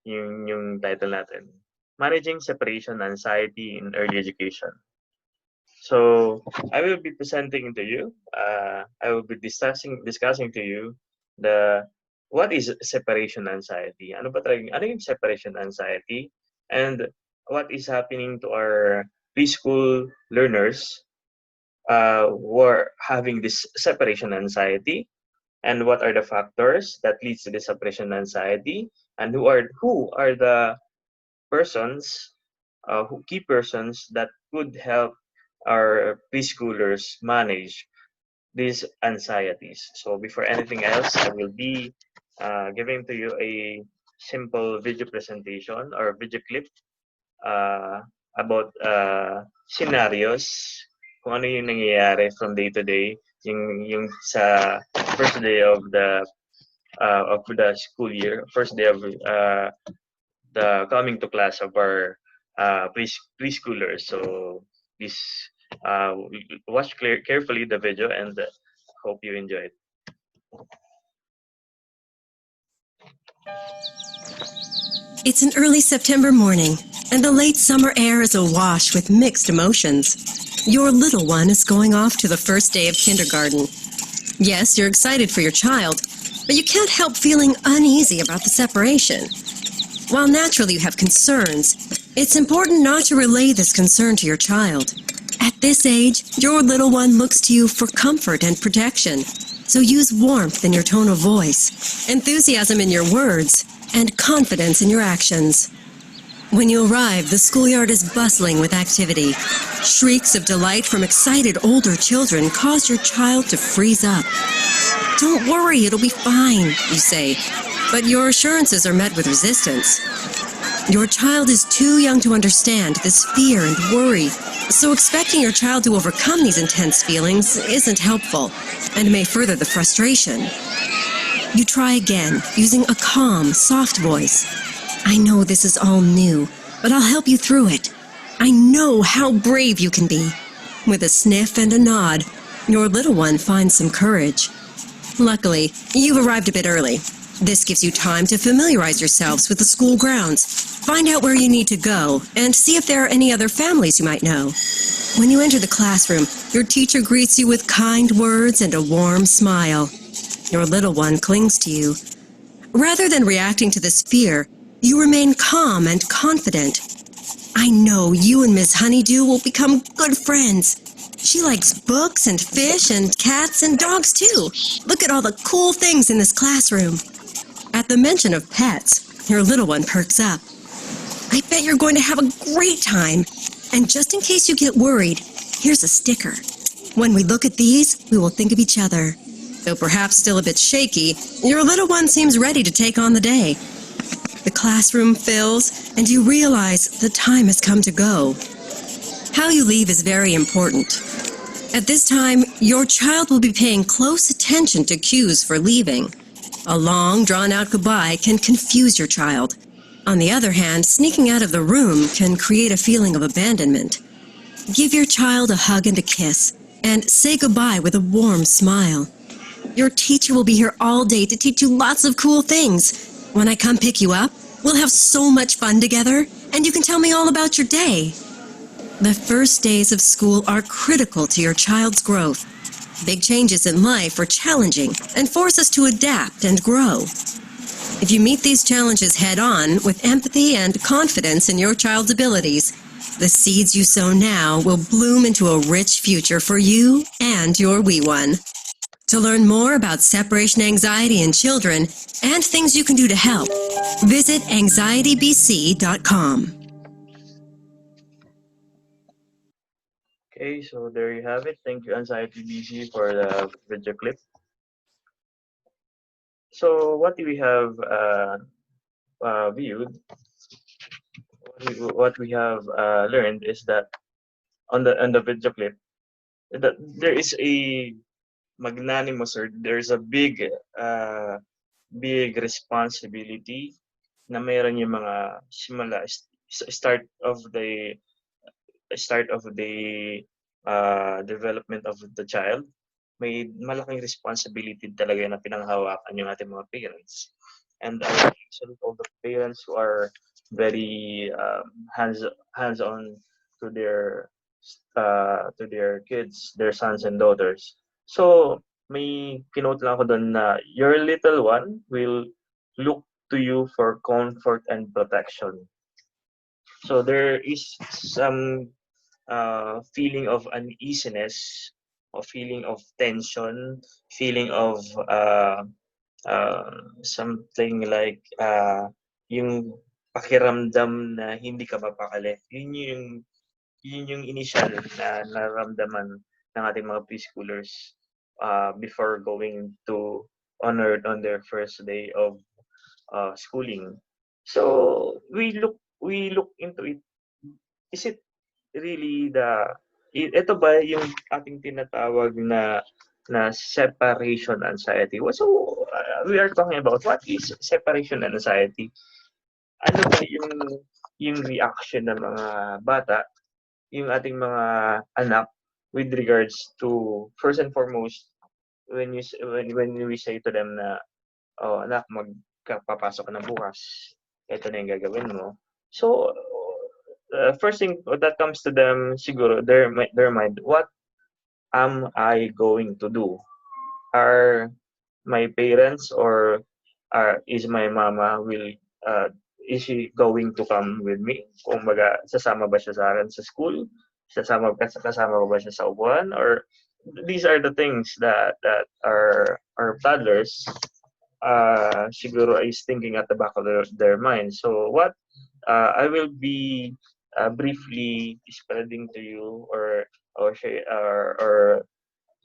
Yung title natin, Managing Separation Anxiety in Early Education. So I will be presenting to you. I will be discussing to you what is separation anxiety? Ano yung separation anxiety? And what is happening to our preschool learners who are having this separation anxiety? And what are the factors that leads to the separation anxiety? And who are the persons, key persons that could help our preschoolers manage these anxieties? So before anything else, I will be giving to you a simple video presentation or video clip about scenarios, kung ano yung nangyayari from day to day, yung sa first day of the school year, first day of the coming to class of our preschoolers. So please watch carefully the video and hope you enjoy it. It's an early September morning, and the late summer air is awash with mixed emotions. Your little one is going off to the first day of kindergarten. Yes, you're excited for your child, but you can't help feeling uneasy about the separation. While naturally you have concerns, it's important not to relay this concern to your child. At this age, your little one looks to you for comfort and protection. So use warmth in your tone of voice, enthusiasm in your words, and confidence in your actions. When you arrive, the schoolyard is bustling with activity. Shrieks of delight from excited older children cause your child to freeze up. Don't worry, it'll be fine, you say, but your assurances are met with resistance. Your child is too young to understand this fear and worry, so expecting your child to overcome these intense feelings isn't helpful and may further the frustration. You try again, using a calm, soft voice. I know this is all new, but I'll help you through it. I know how brave you can be. With a sniff and a nod, your little one finds some courage. Luckily, you've arrived a bit early. This gives you time to familiarize yourselves with the school grounds, find out where you need to go, and see if there are any other families you might know. When you enter the classroom, your teacher greets you with kind words and a warm smile. Your little one clings to you. Rather than reacting to this fear, You remain calm and confident. I know you and Miss Honeydew will become good friends. She likes books and fish and cats and dogs too. Look at all the cool things in this classroom. At the mention of pets, your little one perks up. I bet you're going to have a great time. And just in case you get worried, here's a sticker. When we look at these, we will think of each other. Though perhaps still a bit shaky, your little one seems ready to take on the day. The classroom fills, and you realize the time has come to go. How you leave is very important. At this time, your child will be paying close attention to cues for leaving. A long, drawn-out goodbye can confuse your child. On the other hand, sneaking out of the room can create a feeling of abandonment. Give your child a hug and a kiss, and say goodbye with a warm smile. Your teacher will be here all day to teach you lots of cool things. When I come pick you up, we'll have so much fun together, and you can tell me all about your day. The first days of school are critical to your child's growth. Big changes in life are challenging and force us to adapt and grow. If you meet these challenges head-on with empathy and confidence in your child's abilities, the seeds you sow now will bloom into a rich future for you and your wee one. To learn more about separation anxiety in children and things you can do to help, visit anxietybc.com. Okay, so there you have it. Thank you, Anxiety BC, for the video clip. So what we have viewed, what we have learned is that on the video clip, that there is a magnanimous, or there's a big responsibility na meron yung mga start of the development of the child. May malaking responsibility talaga na pinanghawakan yung ating mga parents. And I salute all the parents who are very hands-on to their kids, their sons and daughters. So may kinote lang ako doon na your little one will look to you for comfort and protection. So there is some feeling of uneasiness, or feeling of tension, feeling of something like yung pakiramdam na hindi ka mapakali. Yun yung initial na nararamdaman ng ating mga preschoolers before going to on their first day of schooling. So we look into it. Is it really ito ba yung ating tinatawag na separation anxiety? So we are talking about what is separation anxiety. Ano ba yung reaction ng mga bata, yung ating mga anak, with regards to, first and foremost, when we say to them na, oh anak, magpapasok ka na bukas, ito na yung gagawin mo. So first thing that comes to them, siguro their mind, what am I going to do? Are my parents, or is my mama is she going to come with me? Kung baga, sasama ba siya sa akin sa school? Kasama ba siya sa upuan? Or these are the things that our toddlers siguro is thinking at the back of their mind. So what I will be briefly spreading to you, or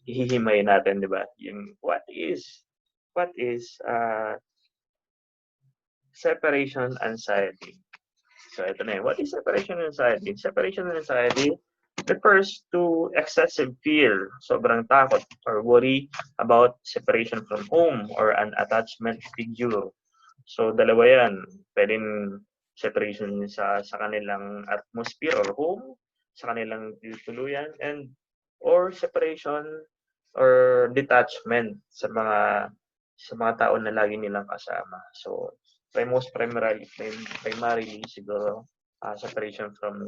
hihimay natin, di ba? Yung what is separation anxiety. So ito na yun. What is separation anxiety? Separation anxiety refers to excessive fear, sobrang takot or worry about separation from home or an attachment figure. So dalawa yan. Pwedeng separation sa kanilang atmosphere or home, sa kanilang tuluyan, or separation or detachment sa mga tao na lagi nilang kasama. So most primarily siguro separation from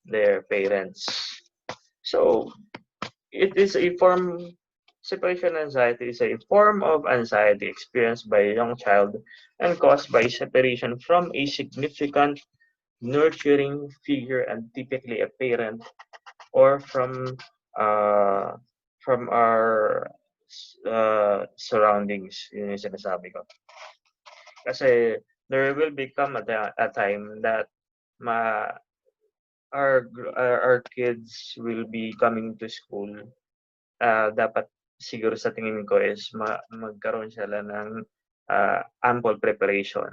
their parents. So it is a form Separation anxiety is a form of anxiety experienced by a young child and caused by separation from a significant nurturing figure and typically a parent or uh, from our surroundings. Yun yung sinasabi ko. Kasi there will become a time that ma our kids will be coming to school. Dapat siguro sa tingin ko is magkaroon sila ng ample preparation.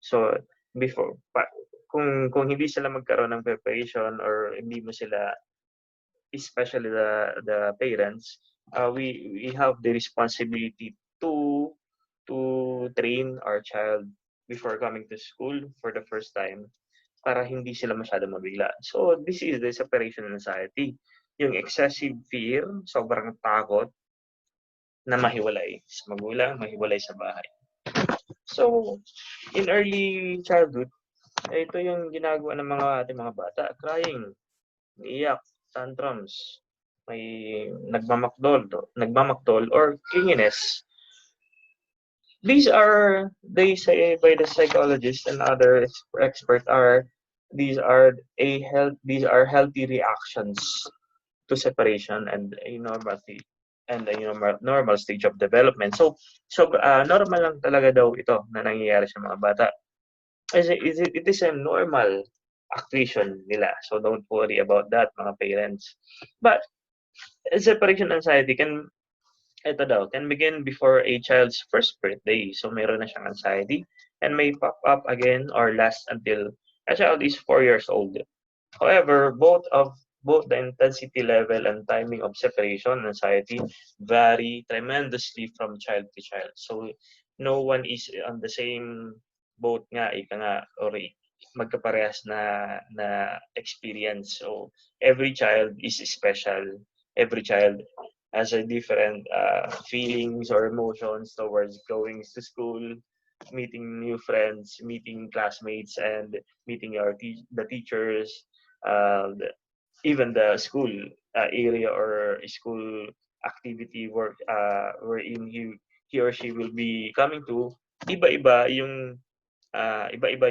So before kung hindi sila magkaroon ng preparation or hindi mo sila, especially the parents, we have the responsibility to train our child before coming to school for the first time para hindi sila masyadong mabigla. So this is the separation anxiety. Yung excessive fear, sobrang takot na mahiwalay sa magulang, mahiwalay sa bahay. So, in early childhood, ito yung ginagawa ng mga ating mga bata. Crying, iyak, tantrums, may nagmamakdol or clinginess. These are, they say by the psychologists and other experts these are healthy reactions to separation and a normality and a normal stage of development. So normal lang talaga daw ito na nangyayari sa mga bata. It is a normal actuation nila. So don't worry about that, mga parents. But separation anxiety can begin before a child's first birthday. So meron na siyang anxiety and may pop up again or last until a child is 4 years old. However, both the intensity level and timing of separation anxiety vary tremendously from child to child. So no one is on the same boat nga, or magkaparehas na experience. So every child is special. Every child has a different feelings or emotions towards going to school, meeting new friends, meeting classmates, and meeting the teachers, even the school area or school activity work wherein he or she will be coming to. Iba-iba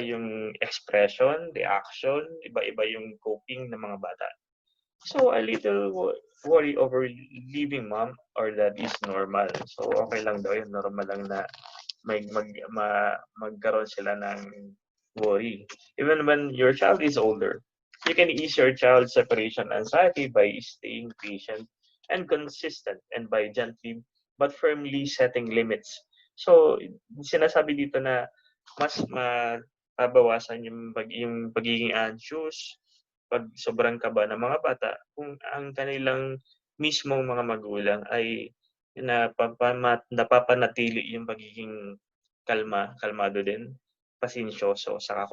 yung expression, reaction, iba-iba yung coping ng mga bata. So a little worry over leaving mom or dad is normal. So okay lang daw yun, normal lang na magkaroon sila ng worry. Even when your child is older, you can ease your child's separation anxiety by staying patient and consistent and by gently but firmly setting limits. So sinasabi dito na mas mababawasan yung pagiging anxious, pag sobrang kaba ng mga bata kung ang kanilang mismong mga magulang ay napapanatili yung pagiging kalmado din, pasensyoso, saka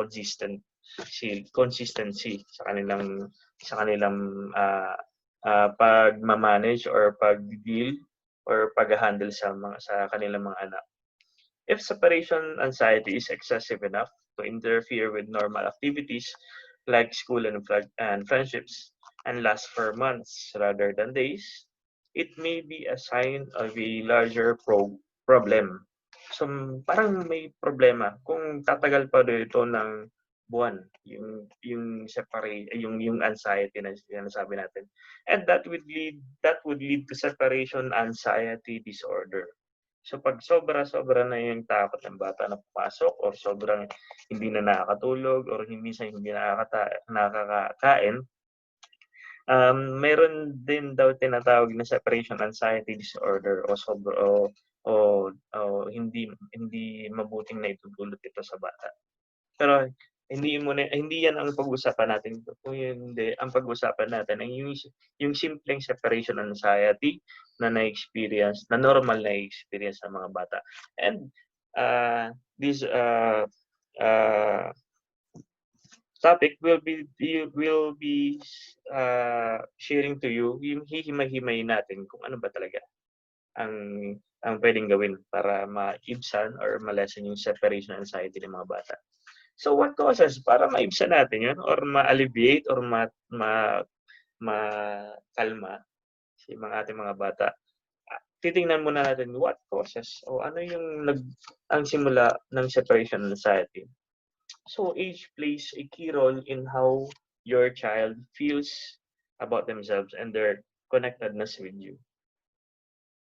consistency sa kanilang pagma-manage or pag-deal or pag-handle sa kanilang mga anak. If separation anxiety is excessive enough to interfere with normal activities like school and friendships and last for months rather than days, it may be a sign of a larger problem. So parang may problema kung tatagal pa ito ng buwan yung anxiety na sinasabi natin, and that would lead to separation anxiety disorder. So pag sobra na yung takot ng bata na pumasok or sobrang hindi na nakakatulog or minsan hindi nakakakain, meron din daw tinatawag na separation anxiety disorder o hindi mabuting na itutulot ito sa bata. Pero hindi yan ang pag-usapan natin. Kung hindi, ang pag-usapan natin ay yung simpleng separation anxiety na normal na experience ng mga bata. And this topic will be sharing to you yung hihimay-himay natin kung ano ba talaga ang pwedeng gawin para maibsan or ma-lessen yung separation anxiety ng mga bata. So what causes para maibsan natin yun or ma-alleviate or makalma si mga ating mga bata? titingnan muna natin what causes o ano yung ang simula ng separation anxiety. So age plays a key role in how your child feels about themselves and their connectedness with you.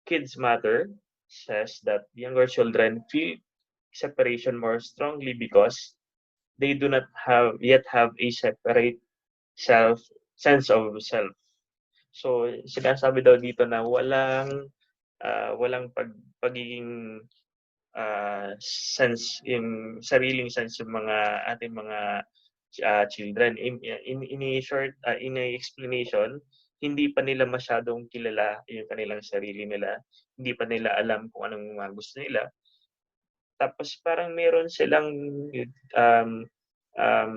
Kids Matter says that younger children feel separation more strongly because they do not yet have a separate self sense of self. So sinasabi daw dito na walang pagiging sense, yung sariling sense yung mga ating mga children. In a explanation, hindi pa nila masyadong kilala yung kanilang sarili nila. Hindi pa nila alam kung anong mga gusto nila. Tapos parang meron silang um, um,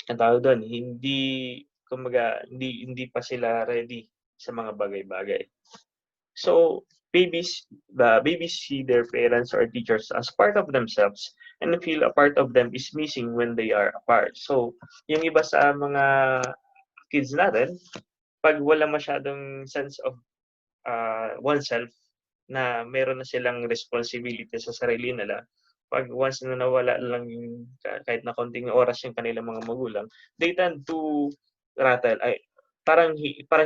ang tawag doon, hindi pa sila ready sa mga bagay-bagay. So babies see their parents or teachers as part of themselves and feel a part of them is missing when they are apart. So yung iba sa mga kids natin, pag wala masyadong sense of oneself, na meron na silang responsibility sa sarili nila, pag once na nawala lang yung kahit na konting oras yung kanilang mga magulang, they tend to rattle, parang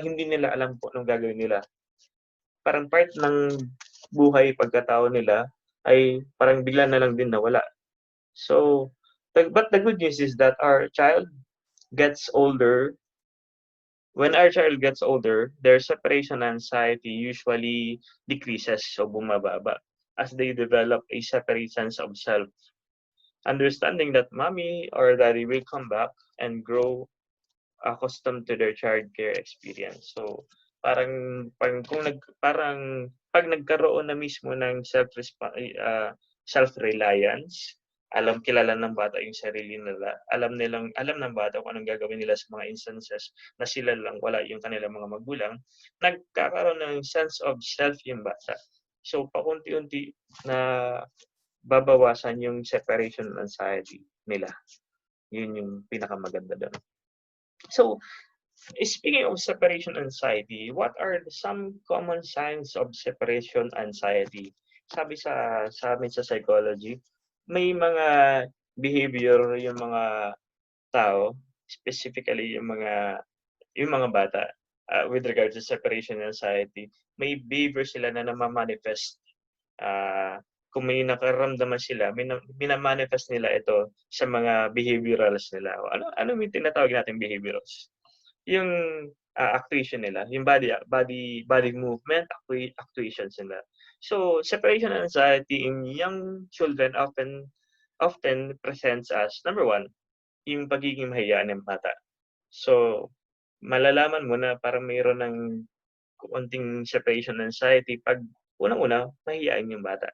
hindi nila alam kung anong gagawin nila. Parang part ng buhay pagkatao nila ay parang bigla na lang din nawala. So, but the good news is that gets older when our child gets older, their separation anxiety usually decreases o bumababa as they develop a separate sense of self. Understanding that mommy or daddy will come back and grow accustomed to their childcare experience. So, parang pag nagkaroon na mismo ng self-reliance, kilala ng bata yung sarili nila, alam ng bata kung anong gagawin nila sa mga instances na sila lang, wala yung kanilang mga magulang, nagkakaroon ng sense of self yung bata. So, paunti-unti na babawasan yung separation anxiety nila. Yun yung pinakamaganda doon. So, speaking of separation anxiety, what are some common signs of separation anxiety? Sabi sa amin sa psychology, may mga behavior yung mga tao, specifically yung mga bata, with regards to separation anxiety, may behavior sila na namamanifest. Kung may nakaramdaman sila, minamanifest nila ito sa mga behaviorals nila. Ano yung tinatawag natin behaviorals? Yung actuation nila, yung body movement, actuations nila. So, separation anxiety in young children often presents as, number one, yung pagiging mahiyaan ng bata. So, malalaman mo na parang mayroon ng konting separation anxiety pag unang-una, mahiyain yung bata.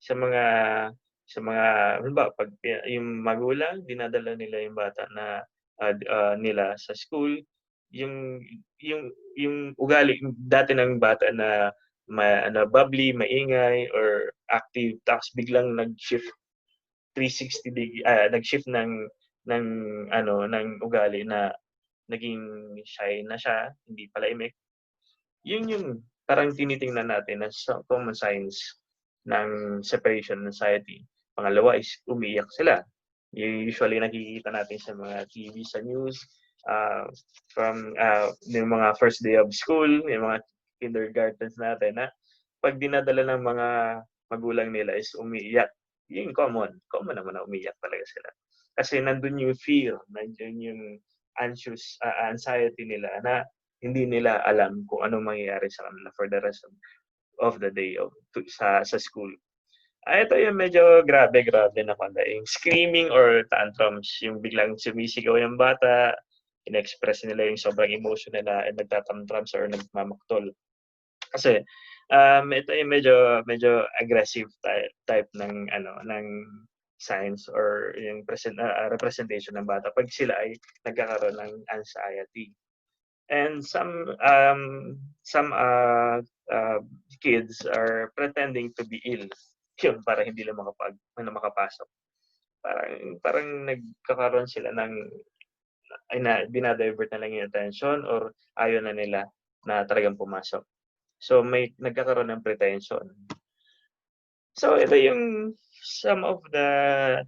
Sa mga halimbawa, pag yung magulang dinadala nila yung bata nila sa school, yung ugali dati ng bata na bubbly, maingay or active, tapos biglang nag-shift 360 degree, nag-shift ng ugali na naging shy na siya, hindi palahimik. Yun yung parang tinitingnan natin na common signs ng separation anxiety. Pangalawa is umiiyak sila. Usually nakikita natin sa mga TV, sa news, from yung mga first day of school, yung mga kindergartens natin na pag dinadala ng mga magulang nila is umiiyak. Yung common naman na umiiyak talaga sila. Kasi nandun yung fear, nandun yung anxiety nila na hindi nila alam kung anong mangyayari sa kanila for the rest of the day sa school. Ito yung medyo grabe na pala. Yung screaming or tantrums, yung biglang sumisigaw yung bata, in-express nila yung sobrang emotion nila and nagtatantrums or nagmamaktol. Kasi ito yung medyo aggressive type ng signs or yung representation ng bata pag sila ay nagkakaroon ng anxiety. And some kids are pretending to be ill yun para hindi lang makapasok. Parang nagkakaroon sila ng dinadivert na lang yung attention or ayaw na nila na talagang pumasok. So may nagkakaroon ng pretension. So ito yung some of the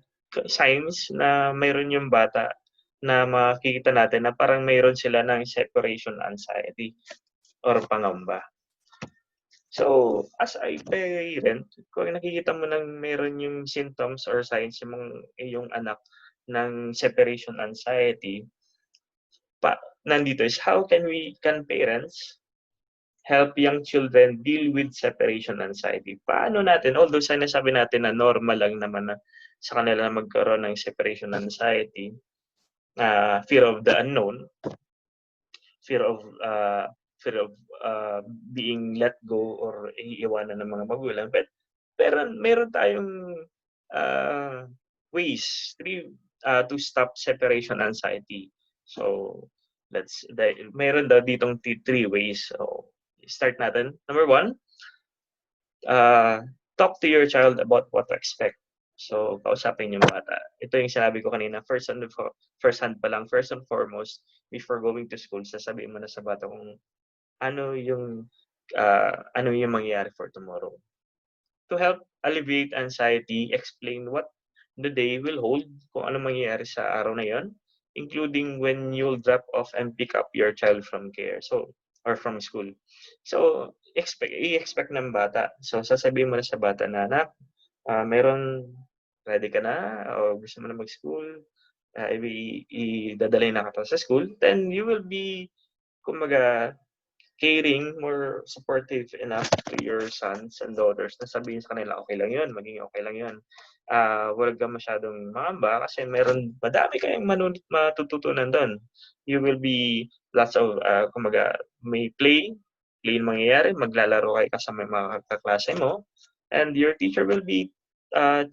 signs na mayroon yung bata na makikita natin na parang mayroon sila ng separation anxiety or pangamba. So, as a parent, kung nakikita mo nang mayroon yung symptoms or signs yung iyong anak ng separation anxiety, nandito is how can parents help young children deal with separation anxiety? Paano natin, although sinasabi natin na normal lang naman na sa kanila na magkaroon ng separation anxiety, fear of the unknown, fear of uh, fear of being let go or iiwanan ng mga magulang. Pero meron tayong ways to stop separation anxiety. So meron daw ditong three ways. So start natin. Number one, talk to your child about what to expect. So, kausapin yung bata. Ito yung sinabi ko kanina, first and foremost, before going to school, sasabihin mo na sa bata kung ano yung mangyayari for tomorrow. To help alleviate anxiety, explain what the day will hold, kung ano mangyayari sa araw na yon, including when you'll drop off and pick up your child from care. Or from school. So, i-expect ng bata. So, sasabihin mo na sa bata na, anak, ready ka na, o gusto mo na mag-school, idadalhin na ka sa school, then you will be, kumbaga, caring, more supportive enough to your sons and daughters na sabihin sa kanila, okay lang yun, maging okay lang yun. Huwag ka masyadong maamba kasi madami kayong matututunan doon. You will be lots of, kumbaga, may play mangyayari, maglalaro kayo kasama mga kaklase mo, and your teacher will be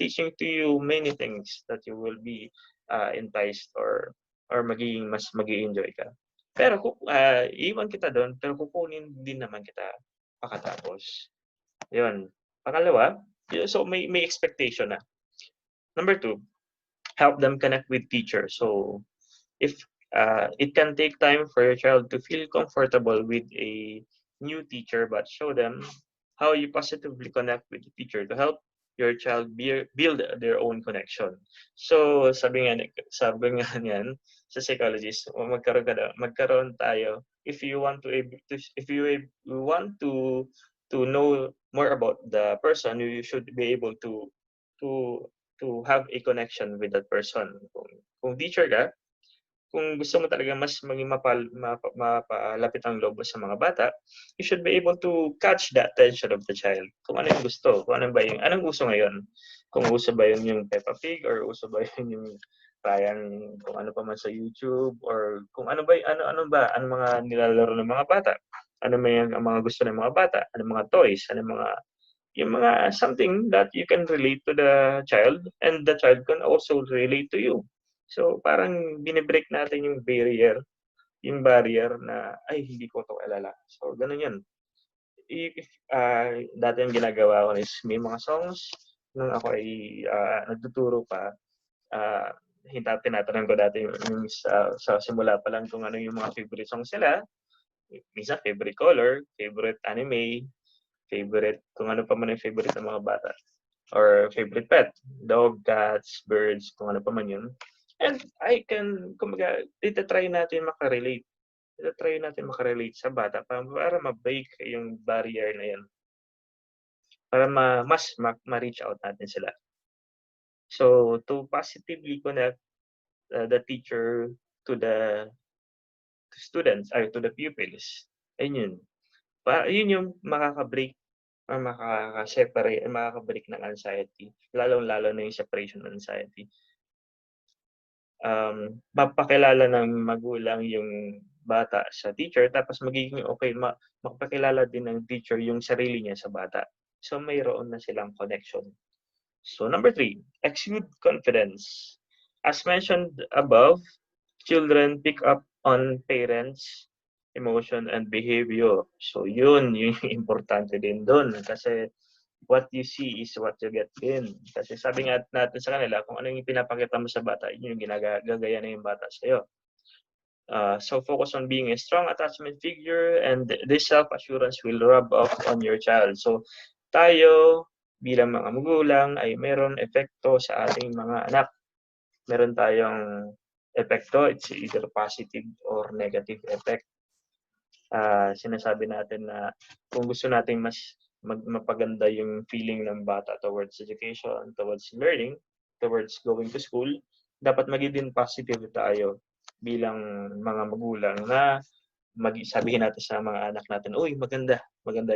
teaching to you many things that you will be enticed or mas mag-i-enjoy ka. Pero iwan kita doon, pero kukunin din naman kita pakatapos. Yun. Pangalawa, so may expectation na. Number two, help them connect with teachers. So if it can take time for your child to feel comfortable with a new teacher, but show them how you positively connect with the teacher to help your child build their own connection. So sabi nga niyan sa psychologist, magkaroon tayo if you want to know more about the person, you should be able to have a connection with that person. Kung teacher ka, kung gusto mo talaga mas maging mapalapit ang loob sa mga bata, you should be able to catch the attention of the child. Kung ano yung gusto, anong gusto ngayon. Kung uso ba yung Peppa Pig, or uso ba yung parang kung ano pa man sa YouTube, or kung ano mga nilalaro ng mga bata. Ano ang mga gusto ng mga bata, ano mga toys, yung mga something that you can relate to the child and the child can also relate to you. So parang binibreak natin yung barrier na ay hindi ko to alala. So ganun 'yun. Dati yung ginagawa ko is may mga songs nung ako ay nagtuturo pa, tinatanong ko dati yung sa simula pa lang kung ano yung mga favorite songs nila. Minsan favorite color, favorite anime, favorite kung ano pa man yung favorite ng mga bata. Or favorite pet, dog, cats, birds, kung ano pa man yun. And kumbaga, itatry natin makarelate sa bata para ma-break yung barrier na yan. Para mas ma-reach out natin sila. So, to positively connect the teacher to the students, or to the pupils, yun. Yun yung makaka-break or makaka-break ng anxiety, lalong-lalo na yung separation anxiety. Mapakilala ng magulang yung bata sa teacher, tapos magiging okay, mapakilala din ng teacher yung sarili niya sa bata. So mayroon na silang connection. So number 3, exude confidence. As mentioned above, children pick up on parents' emotion and behavior. So yun yung importante din doon kasi what you see is what you get in. Kasi sabi nga natin sa kanila, kung ano yung pinapakita mo sa bata, yun yung gagaya na yung bata sa'yo. So focus on being a strong attachment figure, and this self-assurance will rub off on your child. So tayo bilang mga magulang ay meron epekto sa ating mga anak. Meron tayong epekto, it's either positive or negative effect. Sinasabi natin na kung gusto nating mas mapaganda yung feeling ng bata towards education, towards learning, towards going to school, dapat maging positive tayo bilang mga magulang na sabihin natin sa mga anak natin, uy, maganda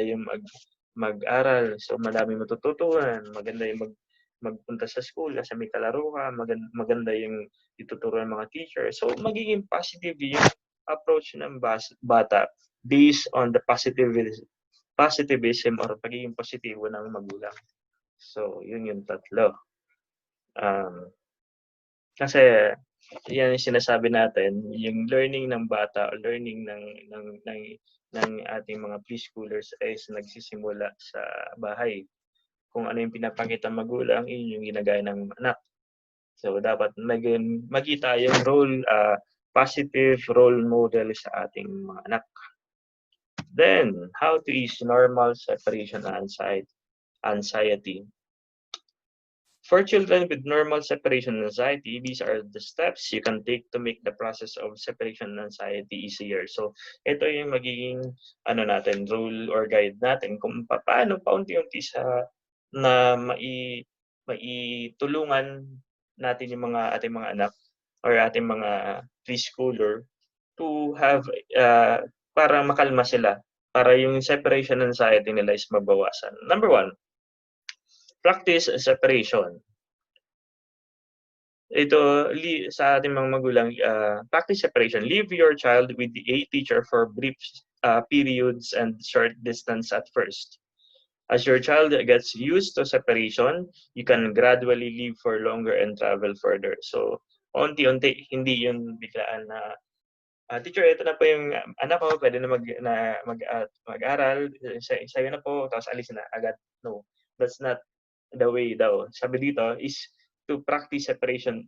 yung mag-aral, so madami matututunan, maganda yung magpunta sa school kasi may kalaro ka, maganda yung ituturo ng mga teacher. So magiging positive yung approach ng bata based on the positivism or pagiging positibo ng magulang. So yun yung tatlo. Kasi yan yung sinasabi natin, yung learning ng bata o learning ng ating mga preschoolers ay nagsisimula sa bahay. Kung ano yung pinapakita ng magulang, yun yung ginagaya ng anak. So dapat maging yung role, positive role model sa ating mga anak. Then, how to ease normal separation anxiety. For children with normal separation anxiety, these are the steps you can take to make the process of separation anxiety easier. So, ito yung magiging rule or guide natin kung paano paunti-unti na maitulungan natin yung ating mga anak or ating mga preschooler to have para makalma sila, para yung separation anxiety nila is mabawasan. Number 1, practice separation. Ito, sa ating mga magulang, practice separation. Leave your child with a teacher for brief periods and short distance at first. As your child gets used to separation, you can gradually leave for longer and travel further. So, unti-unti, hindi yun biglaan na teacher, ito na po yung anak ko, pwede na mag-aral, sa'yo na po, tapos alis na agad. No, that's not the way daw. Sabi dito is to practice separation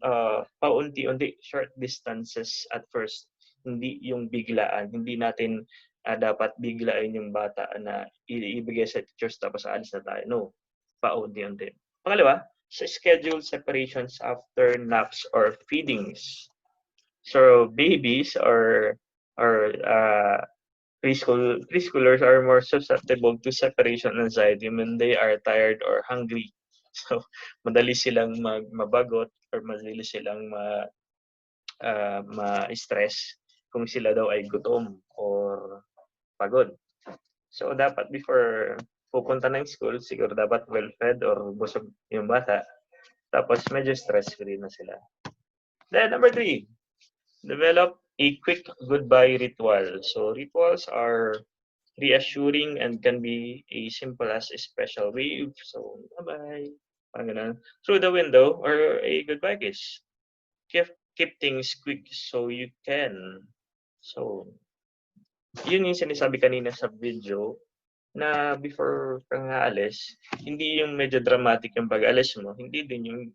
paunti-unti, short distances at first. Hindi yung biglaan. Hindi natin dapat biglain yung bata na ibigay sa teachers tapos alis na tayo. No, paunti-unti. Pangalawa, schedule separations after naps or feedings. So babies or preschoolers are more susceptible to separation anxiety when they are tired or hungry. So madali silang mabagot or madali silang ma-stress kung sila daw ay gutom or pagod. So dapat before pupunta ng school, siguro dapat well-fed or busog yung bata. Tapos medyo stress-free na sila. Then number 3, develop a quick goodbye ritual. So rituals are reassuring and can be as simple as a special wave. So bye-bye, parang ganun, through the window, or a goodbye kiss. Keep things quick so you can. So yun yung sinasabi kanina sa video na before kang aalis, hindi yung medyo dramatic yung pag-alis mo, hindi din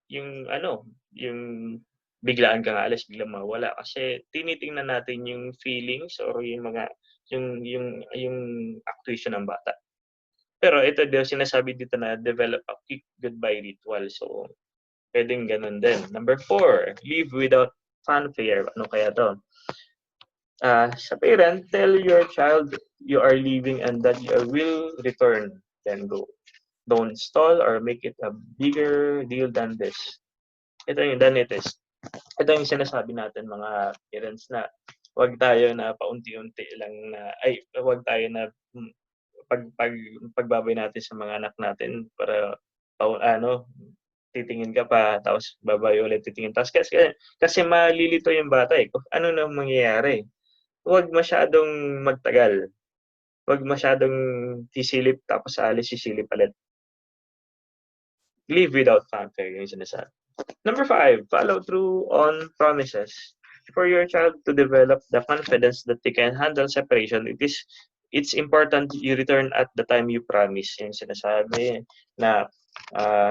yung biglaan kang aalis, biglang mawala, kasi tinitingnan natin yung feelings or yung actuation ng bata. Pero ito daw sinasabi dito na develop a quick goodbye ritual. So pwedeng ganun din. Number 4, leave without fanfare. Ano kaya to? Sa parent, tell your child you are leaving and that you will return, then go. Don't stall or make it a bigger deal than this. Ito yung sinasabi natin mga parents na wag tayo na paunti-unti lang wag tayo na pagbabay natin sa mga anak natin para titingin ka pa tapos babay ulit titingin tapos kasi malilito yung bata kung ano na mangyayari. Wag masyadong magtagal. Wag masyadong sisilip tapos sisilip ulit. Leave without fanfare yung sinasabi. Number 5, follow through on promises. For your child to develop the confidence that they can handle separation, it's important you return at the time you promise. Yung sinasabi na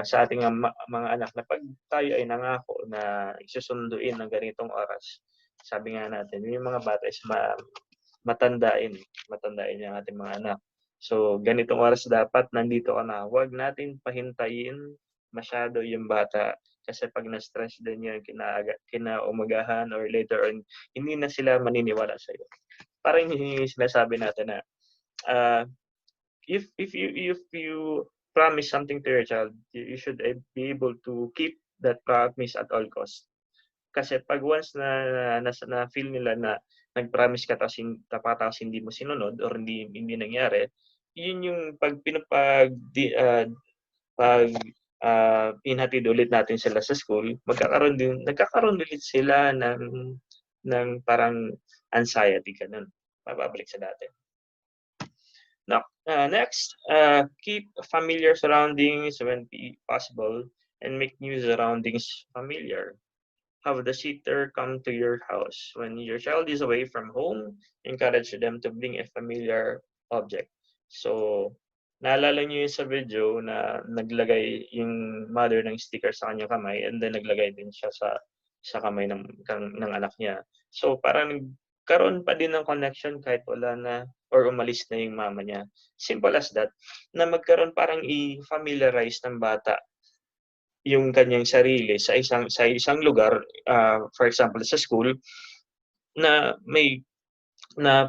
sa ating mga anak na pag tayo ay nangako na isusunduin ng ganitong oras, sabi nga natin, yung mga bata is matandain yung ating mga anak. So, ganitong oras dapat nandito ka na. Huwag natin pahintayin masyado yung bata. Kasi pag na-stress din yun, kinaumagahan or later on, hindi na sila maniniwala sa'yo. Parang yung sinasabi natin na, if you promise something to your child, you should be able to keep that promise at all costs. Kasi pag once na feel nila na nag-promise ka tapos hindi mo sinunod or hindi nangyari, yun yung inhatid ulit natin sila sa school, nagkakaroon ulit sila ng parang anxiety ganun. Mababalik sa dati. Now, next, keep familiar surroundings when possible and make new surroundings familiar. Have the sitter come to your house. When your child is away from home, encourage them to bring a familiar object. So, naalala niyo yung sa video na naglagay yung mother ng sticker sa kanyang kamay and then naglagay din siya sa kamay ng anak niya. So, parang nagkaroon pa din ng connection kahit wala na or umalis na yung mama niya. Simple as that, na magkaroon parang i-familiarize ng bata yung kanyang sarili sa isang lugar, for example sa school, na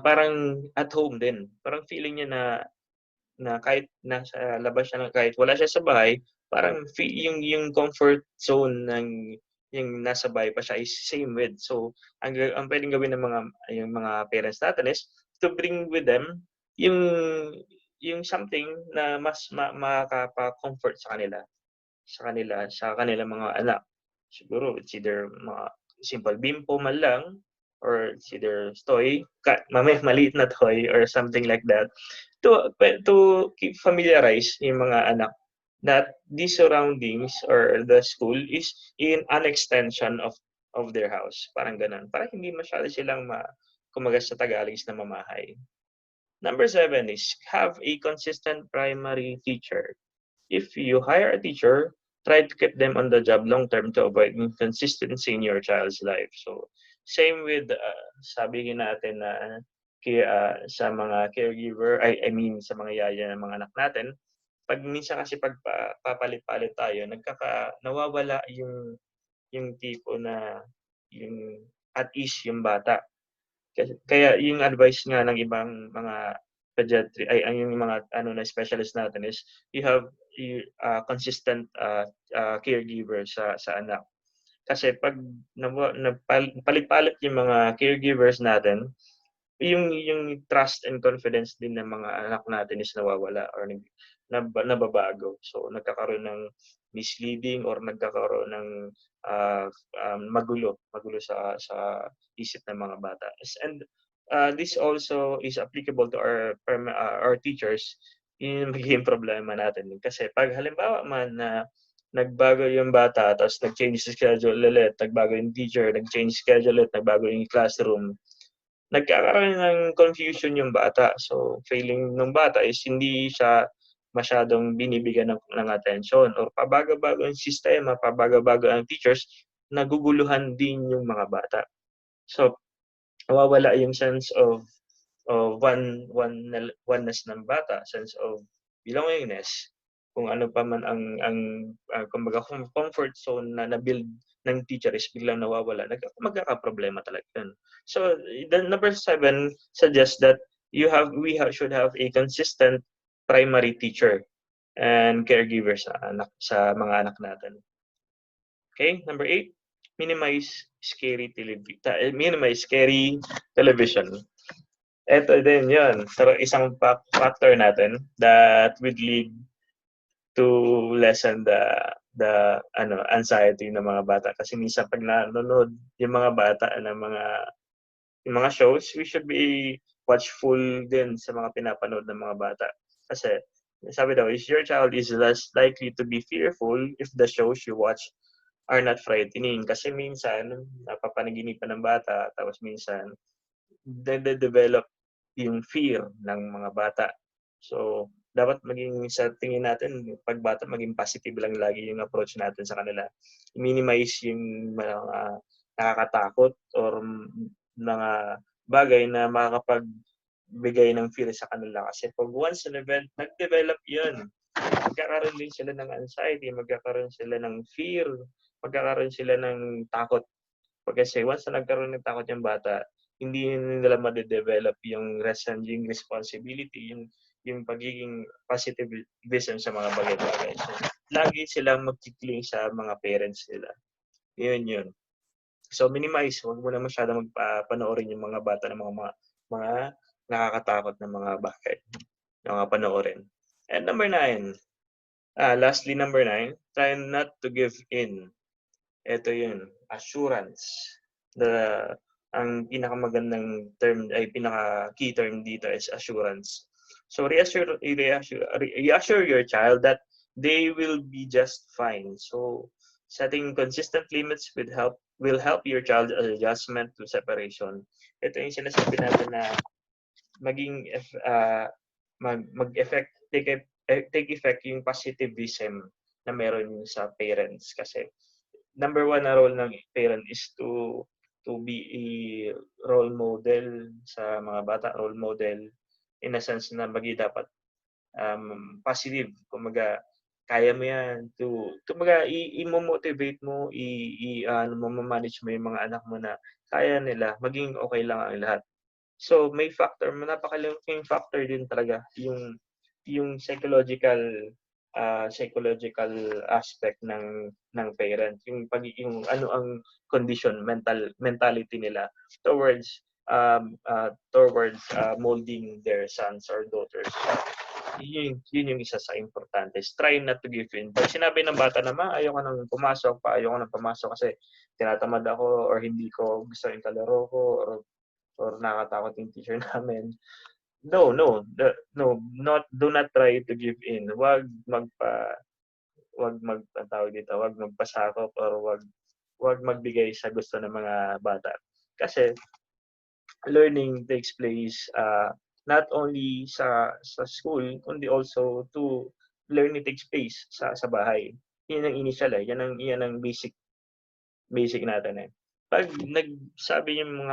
parang at home din. Parang feeling niya na kahit nasa labas siya, kahit wala siya sa bahay, parang yung comfort zone yung nasa bahay pa siya is same with. So ang pwedeng gawin ng yung mga parents natin is to bring with them yung something na mas makaka-comfort sa kanilang mga anak. Siguro it's either mga simple bimpo man lang or it's either toy, maliit na toy or something like that to keep familiarize yung mga anak that these surroundings or the school is in an extension of their house. Parang ganun. Para hindi masyado silang kumagas sa Tagalog na mamahay. Number 7 is have a consistent primary teacher. If you hire a teacher, try to keep them on the job long term to avoid inconsistency in your child's life. So, same with, sabi natin na sa mga caregiver, I mean sa mga yaya ng mga anak natin, minsan kasi pag papalit-palit tayo, nawawala yung tipo na yung at ease yung bata. Kaya yung advice nga ng ibang mga yung mga specialist natin is you have consistent caregiver sa anak. Kasi pag palit-palit yung mga caregivers natin, yung trust and confidence din ng mga anak natin is nawawala or nababago. So nagkakaroon ng misleading or nagkakaroon ng magulo sa isip ng mga bata. And this also is applicable to our teachers. Yung magiging problema natin kasi pag halimbawa man na nagbago yung bata tapos nag-change schedule ulit, nagbago yung teacher, nag-change schedule ulit, nagbago yung classroom, nagkakaroon ng confusion yung bata. So, feeling ng bata is hindi siya masyadong binibigyan ng atensyon or pabago-bago ang sistema, pabago-bago ang teachers, naguguluhan din yung mga bata. So, nawawala yung sense of oneness ng bata, sense of belongingness. Kung ano pa man ang kumbaga comfort zone na build ng teacher is biglang nawawala, magkakaproblema talaga yun. So, the number 7 suggests that we should have a consistent primary teacher and caregiver sa mga anak natin. Okay, number 8, minimize scary television. Ito din yun. So, isang factor natin that would lead to lessen the anxiety ng mga bata. Kasi minsan pag nanonood yung mga bata ng mga shows, we should be watchful din sa mga pinapanood ng mga bata. Kasi sabi daw, your child is less likely to be fearful if the shows you watch are not frightening. Kasi minsan, napapanaginipan ng bata, tapos minsan, develop yung fear ng mga bata. So, dapat sa tingin natin, pag bata, maging positive lang lagi yung approach natin sa kanila. Minimize yung mga nakakatakot or mga bagay na makakapagbigay ng fear sa kanila. Kasi pag once an event, nag-develop yun. Magkakaroon din sila ng anxiety, magkakaroon sila ng fear, magkakaroon sila ng takot. Kasi once na nagkaroon ng takot yung bata, hindi nila ma-develop yung responsibility, yung pagiging positivism sa mga bagay-bagay. So, lagi silang magkikling sa mga parents nila. Yun. So, minimize. Huwag mo na masyado panoorin yung mga bata ng mga nakakatakot na mga bagay na mga panoorin. And lastly, number 9, try not to give in. Ito yun, assurance. Ang pinakamagandang term ay pinaka-key term dito is assurance. So reassure your child that they will be just fine. So setting consistent limits will help your child's adjustment to separation. Ito yung sinasabi natin na take effect yung positivism na meron sa parents kasi number one na role ng parent is to be a role model sa mga bata, role model in a sense na dapat positive, kumaga kaya mo yan kumaga i-motivate mo, manage mo yung mga anak mo na kaya nila, maging okay lang ang lahat. So may napakalaking factor din talaga yung psychological aspect ng parent, yung ano ang condition, mentality nila towards molding their sons or daughters. Yun yung isa sa importante. Try not to give in. Pag sinabi ng bata na, ayoko nang pumasok kasi tinatamad ako or hindi ko gusto yung kalaro ko or nakakatakot yung teacher namin. Do not try to give in. Wag magpasakop or wag magbigay sa gusto ng mga bata. Kasi learning takes place not only sa school kundi also to learning takes place sa bahay. Yan ang initial yan ang basic natin eh. Pag nagsabi yung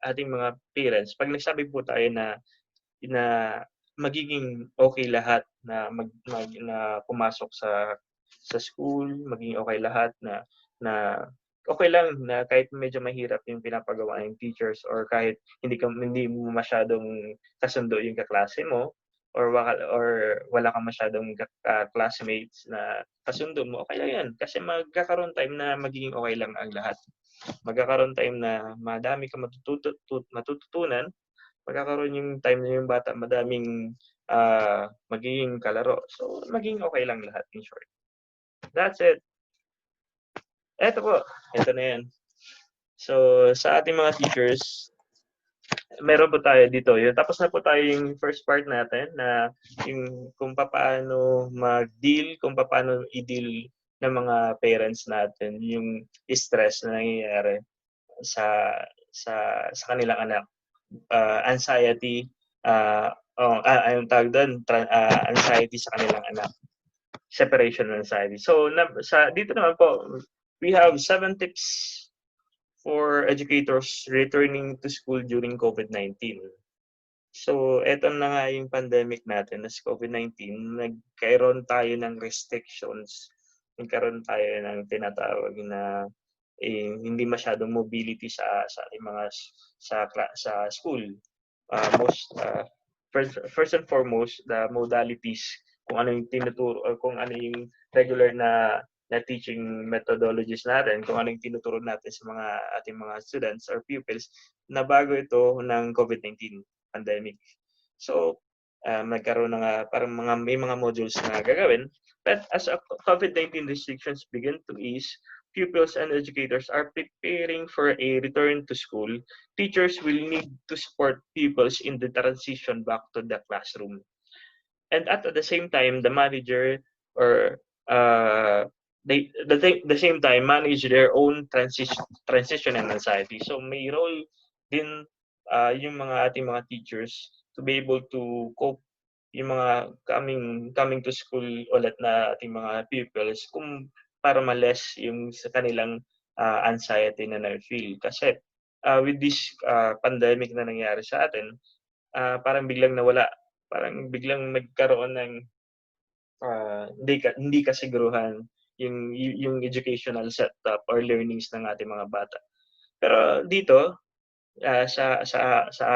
ating mga parents, pag nagsabi po tayo na magiging okay lahat na na pumasok sa school, maging okay lahat na okay lang na kahit medyo mahirap yung pinapagawa ng teachers or kahit hindi mo masyadong kasundo yung kaklase mo or wala kang masyadong classmates na kasundo mo, okay lang yan. Kasi magkakaroon time na magiging okay lang ang lahat. Magkakaroon time na madami kang matututunan, magkakaroon yung time na yung bata madaming magiging kalaro. So, maging okay lang lahat in short. That's it. Ito na yan. So, sa ating mga teachers, meron po tayo dito. Tapos na po tayo yung first part natin na yung kung paano kung paano i-deal ng mga parents natin yung stress na nangyayari sa kanilang anak. Anxiety, yung tawag doon, anxiety sa kanilang anak. Separation anxiety. So, dito naman po, we have 7 tips for educators returning to school during COVID-19. So, eto na nga yung pandemic natin, as COVID-19, nagkaroon tayo ng restrictions, nagkaroon tayo ng tinatawag na hindi masyadong mobility sa ating mga sa school. First and foremost, the modalities, kung ano yung tinuturo or kung ano yung regular na teaching methodologies natin, kung ano yung tinuturo natin sa ating mga students or pupils na bago ito ng COVID-19 pandemic. So, nagkaroon na nga parang may mga modules na gagawin. But as COVID-19 restrictions begin to ease, pupils and educators are preparing for a return to school. Teachers will need to support pupils in the transition back to the classroom. And at the same time, the manager or the same time manage their own transition and anxiety. So may role din yung ating mga teachers to be able to cope yung mga coming to school ulit na ating mga pupils para ma-less yung sa kanilang anxiety na na-feel. Kasi with this pandemic na nangyari sa atin, parang biglang nawala. Parang biglang nagkaroon ng hindi kasiguruhan yung educational setup or learnings ng ating mga bata. Pero dito, sa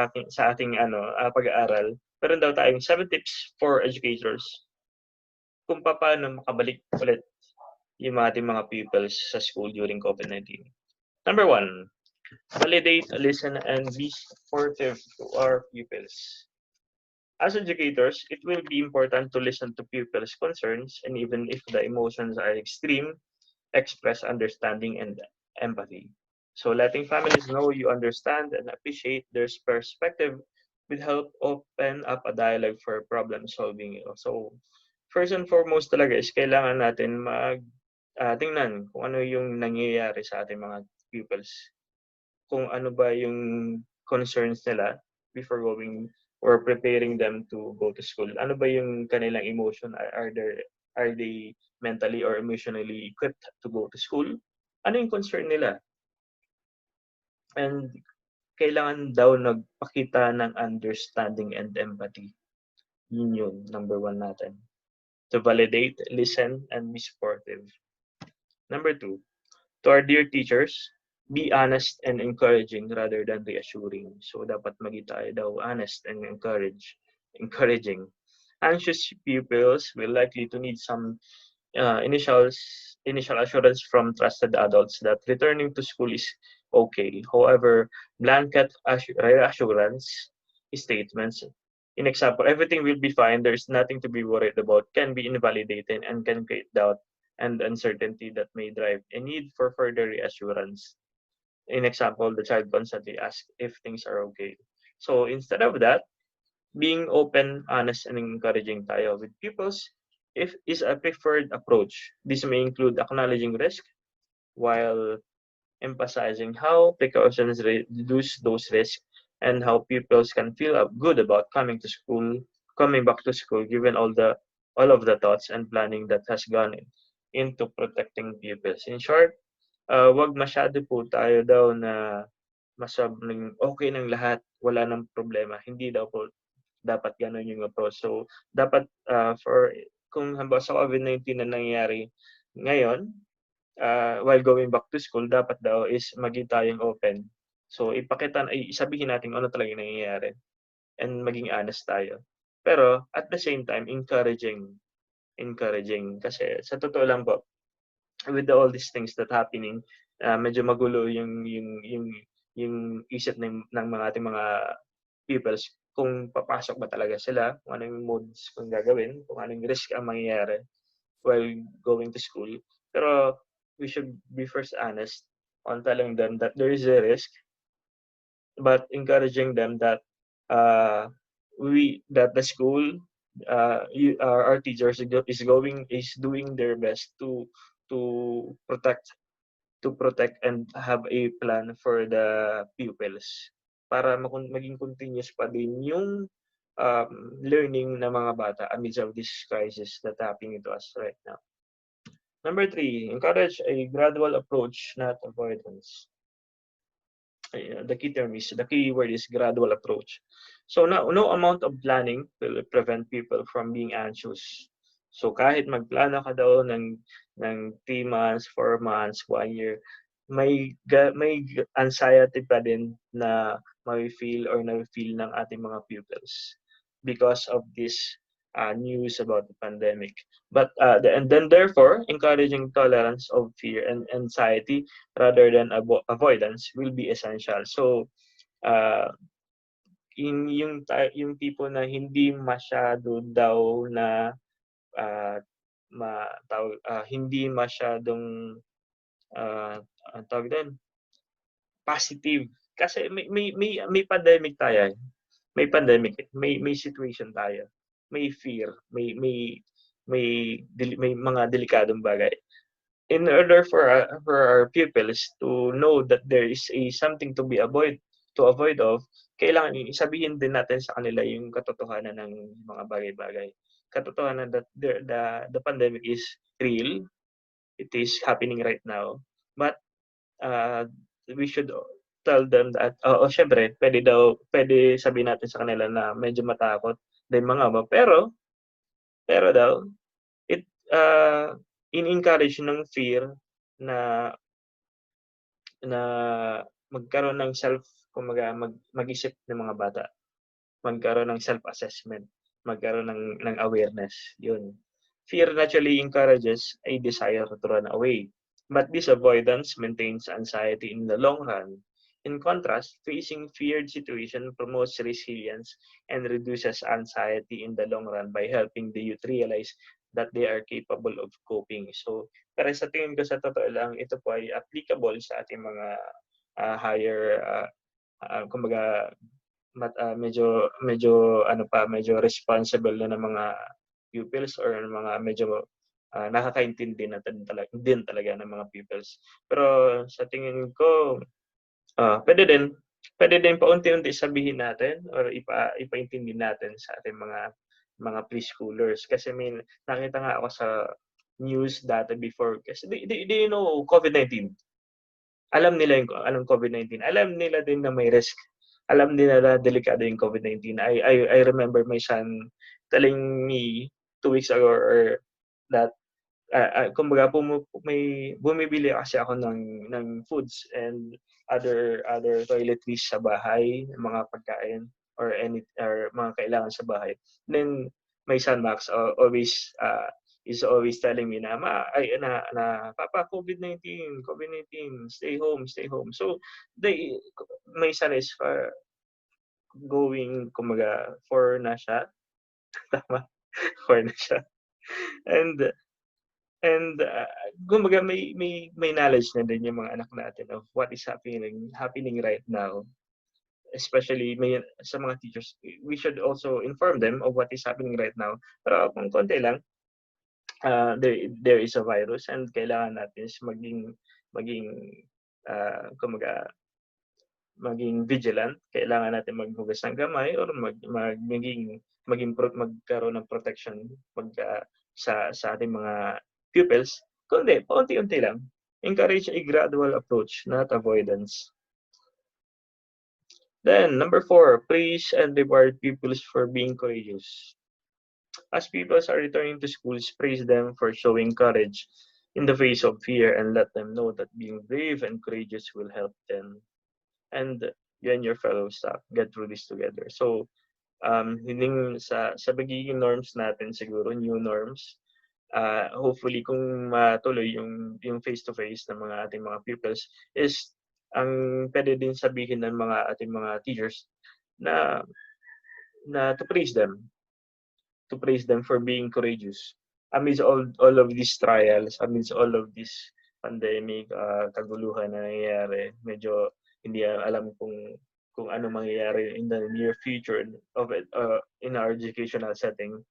ating pag-aaral, meron daw tayong 7 tips for educators kung paano makabalik ulit yung ating mga pupils sa school during COVID-19. Number 1, validate, listen, and be supportive to our pupils. As educators, it will be important to listen to pupils' concerns, and even if the emotions are extreme, express understanding and empathy. So letting families know you understand and appreciate their perspective will help open up a dialogue for problem solving. So first and foremost talaga is kailangan natin tingnan kung ano yung nangyayari sa ating mga pupils. Kung ano ba yung concerns nila before going or preparing them to go to school. Ano ba yung kanilang emotion? Are they mentally or emotionally equipped to go to school? Ano yung concern nila? And kailangan daw nagpakita ng understanding and empathy. Yun yung number 1 natin. To validate, listen, and be supportive. Number 2, to our dear teachers, be honest and encouraging rather than reassuring. So dapat maging tayo daw honest and encouraging. Anxious pupils will likely to need some initial assurance from trusted adults that returning to school is okay. However, blanket reassurance statements, in example, everything will be fine, there's nothing to be worried about, can be invalidated and can create doubt and uncertainty that may drive a need for further reassurance. In example, the child constantly asks if things are okay. So instead of that, being open, honest, and encouraging tayo with pupils is a preferred approach. This may include acknowledging risk while emphasizing how precautions reduce those risks and how pupils can feel good about coming back to school, given all of the thoughts and planning that has gone into protecting pupils. In short, wag masyado po tayo daw na masabing okay ng lahat, wala ng problema. Hindi daw po dapat gano'n yung approach. So, dapat kung halimbawa sa COVID-19 na nangyayari ngayon, while going back to school, dapat daw is maging tayong open. So, sabihin natin ano talaga yung nangyayari and maging honest tayo. Pero, at the same time, encouraging. Kasi sa totoo lang po, with all these things that happening, medyo magulo yung isip ng mga ating mga pupils kung papasok ba talaga sila, kung ano yung modes kung gagawin, kung anong risk ang mangyayari while going to school. Pero we should be first honest on telling them that there is a risk, but encouraging them that the school, our teachers is doing their best to protect and have a plan for the pupils para maging continuous pa din yung learning ng mga bata amidst of this crisis that happening to us right now. Number 3, encourage a gradual approach, not avoidance. The key word is gradual approach. So no amount of planning will prevent people from being anxious. So kahit magplano ka daw ng 3 months, 4 months, 1 year, may anxiety pa din na na-feel ng ating mga pupils because of this news about the pandemic. But and then therefore, encouraging tolerance of fear and anxiety rather than avoidance will be essential. So yung tipo na hindi masyado daw na hindi masyadong tawag din positive kasi may pandemic tayo. May pandemic, may situation tayo. May fear, may mga delikadong bagay. In order for our pupils to know that there is something to avoid of, kailangan isabihin din natin sa kanila yung katotohanan ng mga bagay-bagay. Katotohanan that the pandemic is real. It is happening right now. But uh, we should tell them that, syempre, pwede sabihin natin sa kanila na medyo matakot din mga ba, pero daw, it, in-encourage ng fear na na magkaroon ng kumbaga mag-isip ng mga bata, magkaroon ng self-assessment, magkaroon ng awareness, yun. Fear naturally encourages a desire to run away, but this avoidance maintains anxiety in the long run. In contrast, facing feared situation promotes resilience and reduces anxiety in the long run by helping the youth realize that they are capable of coping. So, pero sa tingin ko, sa totoo lang, ito po ay applicable sa ating mga higher, kumbaga, medyo ano pa, medyo responsible na ng mga pupils or ng mga medyo nakakaintindi na din talaga ng mga pupils. Pero sa tingin ko, pwede din paunti-unti sabihin natin or ipaintindi natin sa ating mga preschoolers. Kasi may nakita nga ako sa news data before. Kasi do you know COVID-19? Alam nila yung anong COVID-19. Alam nila din na may risk. Alam nila na delikado yung COVID-19. I remember my son telling me 2 weeks ago or that kumbaga bumibili kasi ako ng foods and other toiletries sa bahay, mga pagkain or mga kailangan sa bahay. Then my son Max is always telling me na Papa, COVID-19, stay home, stay home. So my son is going kumbaga for na siya, tama, for na siya. And kumbaga may knowledge na din yung mga anak natin of what is happening right now. Especially sa mga teachers, we should also inform them of what is happening right now. Pero kung konti lang, there is a virus and kailangan natin is maging kumbaga maging vigilant. Kailangan natin maghugas ng kamay or magkaroon ng protection sa ating mga pupils. Kundi paunti-unti lang. Encourage a gradual approach, not avoidance. Then, number 4, praise and reward pupils for being courageous. As pupils are returning to schools, praise them for showing courage in the face of fear and let them know that being brave and courageous will help them. And you and your fellow staff get through this together. So, hindi sa pagiging norms natin siguro, new norms, hopefully kung matuloy yung face-to-face ng mga ating mga pupils is ang pwede din sabihin ng mga ating mga teachers na to praise them for being courageous amidst all of these trials, amidst all of this pandemic, kaguluhan na nangyayari. Medyo hindi alam kung ano mangyayari in the near future of it, in our educational setting.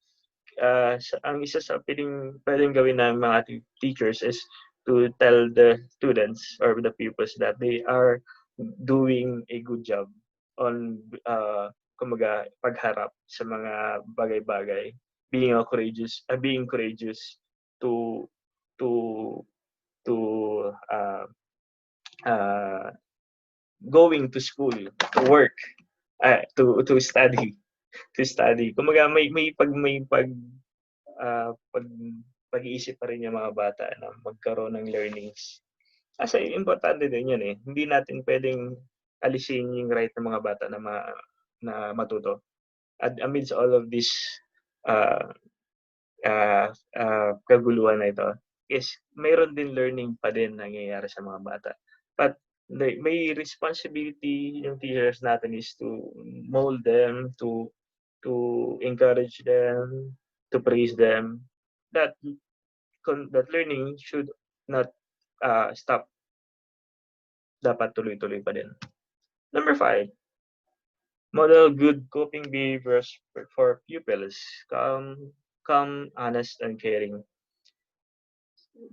Ang isa sa pwedeng gawin ng mga ating teachers is to tell the students or the pupils that they are doing a good job on kumbaga pagharap sa mga bagay-bagay, being courageous to to to going to school, to work, to study. Kumbaga may pag-iisip pa rin yung mga bata na magkaroon ng learnings. Kasi importante din yun eh. Hindi natin pwedeng alisin yung right ng mga bata na matuto. Amidst all of this kaguluhan na ito, is mayroon din learning pa din nangyayari sa mga bata. But may responsibility yung teachers natin is to mold them, to encourage them, to praise them, that learning should not stop. Dapat tuloy-tuloy pa din. Number 5, model good coping behaviors for pupils. Calm, honest, and caring.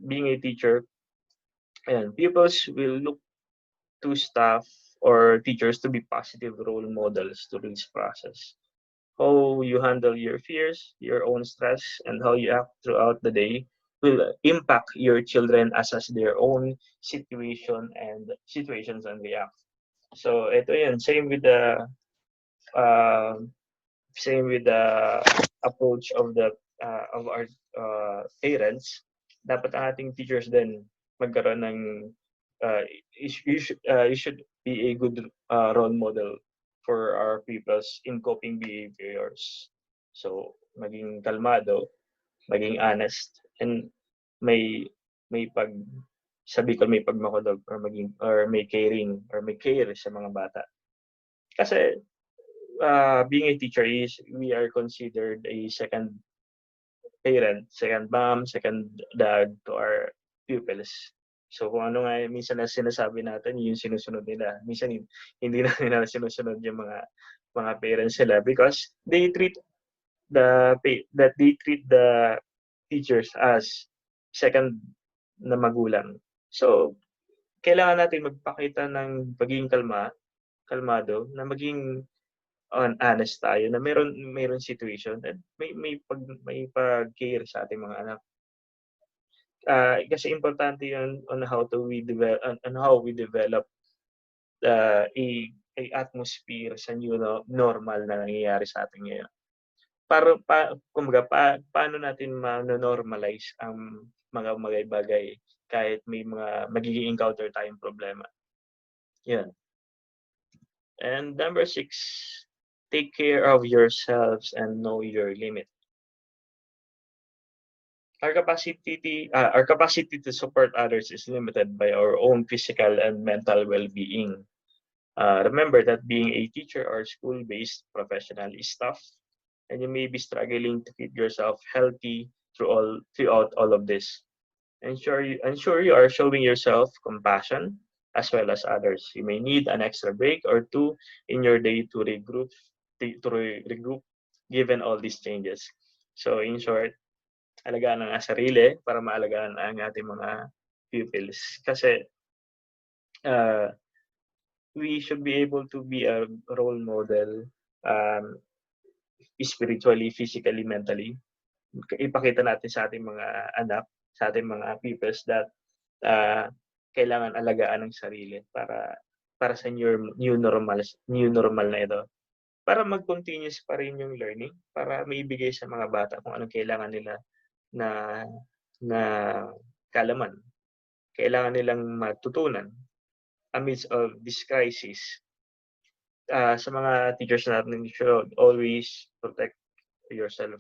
Being a teacher, pupils will look to staff or teachers to be positive role models to this process. How you handle your fears, your own stress, and how you act throughout the day will impact your children assess their own situations and react. So ito yun, uh, same with the approach of our parents. Dapat ang ating teachers din magkaroon ng you should be a good role model for our pupils in coping behaviors. So maging kalmado, maging honest, and may may pag sabi ko may pagmakulog or may caring or may care sa mga bata. Kasi being a teacher is we are considered a second parent, second mom, second dad to our pupils. So kung ano nga minsan na sinasabi natin, yung sinusunod nila. Minsan hindi na nila sinusunod yung mga parents nila because they treat the teachers as second na magulang. So kailangan natin magpakita ng pagiging kalmado, na maging honest tayo na meron situation at may pag-care sa ating mga anak. Kasi importante 'yun on how we develop a atmosphere sa new normal na nangyayari sa atin ngayon. Kumbaga paano natin ma-normalize ang mga bagay-bagay kahit may mga magiging encounter tayong problema. 'Yun. And number 6, take care of yourselves and know your limit. Our capacity to support others is limited by our own physical and mental well-being. Remember that being a teacher or school-based professional is tough, and you may be struggling to keep yourself healthy throughout all of this. Ensure you are showing yourself compassion as well as others. You may need an extra break or two in your day to regroup given all these changes. So in short, alagaan ang sarili para maalagaan ang ating mga pupils. Kasi we should be able to be a role model spiritually, physically, mentally. Ipakita natin sa ating mga anak, sa ating mga pupils that kailangan alagaan ang sarili para sa new normal na ito. Para mag-continuous pa rin yung learning, para maibigay sa mga bata kung anong kailangan nila na kaalaman. Kailangan nilang matutunan amidst of this crisis. Sa mga teachers natin, you should always protect yourself.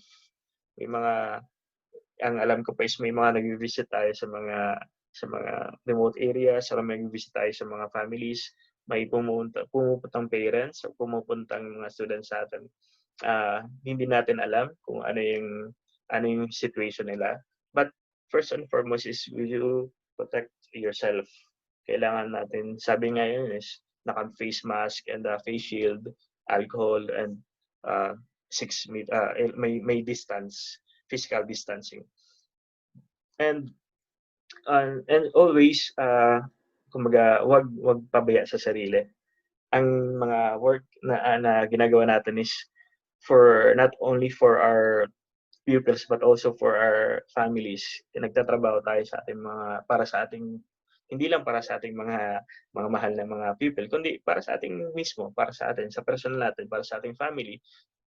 Ang alam ko pa is may mga nag-visit tayo sa mga remote areas, sa mga nag-visit tayo sa mga families, may pumupuntang parents o pumupuntang mga students sa atin. Hindi natin alam kung ano yung situation nila. But first and foremost is you protect yourself. Kailangan natin, sabi nga yun is naka-face mask and face shield, alcohol, and 6 feet, may distance, physical distancing. And always, kumbaga, wag pabaya sa sarili. Ang mga work na ginagawa natin is not only for our pupils but also for our families. Nagtatrabaho tayo sa ating hindi lang para sa ating mga mahal na mga pupil, kundi para sa ating mismo, para sa atin, sa personal natin, para sa ating family.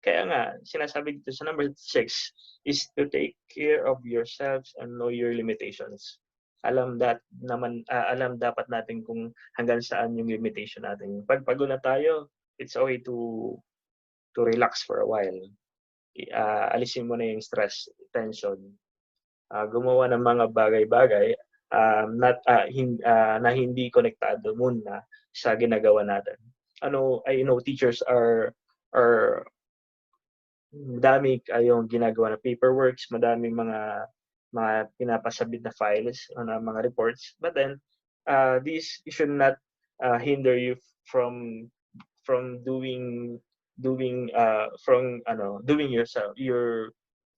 Kaya nga, sinasabi dito sa number 6 is to take care of yourselves and know your limitations. Alam dapat natin kung hanggang saan yung limitation natin. Pag pagod na tayo, it's okay to relax for a while. Alisin mo na yung stress, tension. Gumawa ng mga bagay-bagay na hindi konektado muna sa ginagawa natin. I know teachers are madami kayong ginagawa na paperworks, madaming mga pinapasabit na files, mga reports. But then, this should not hinder you from doing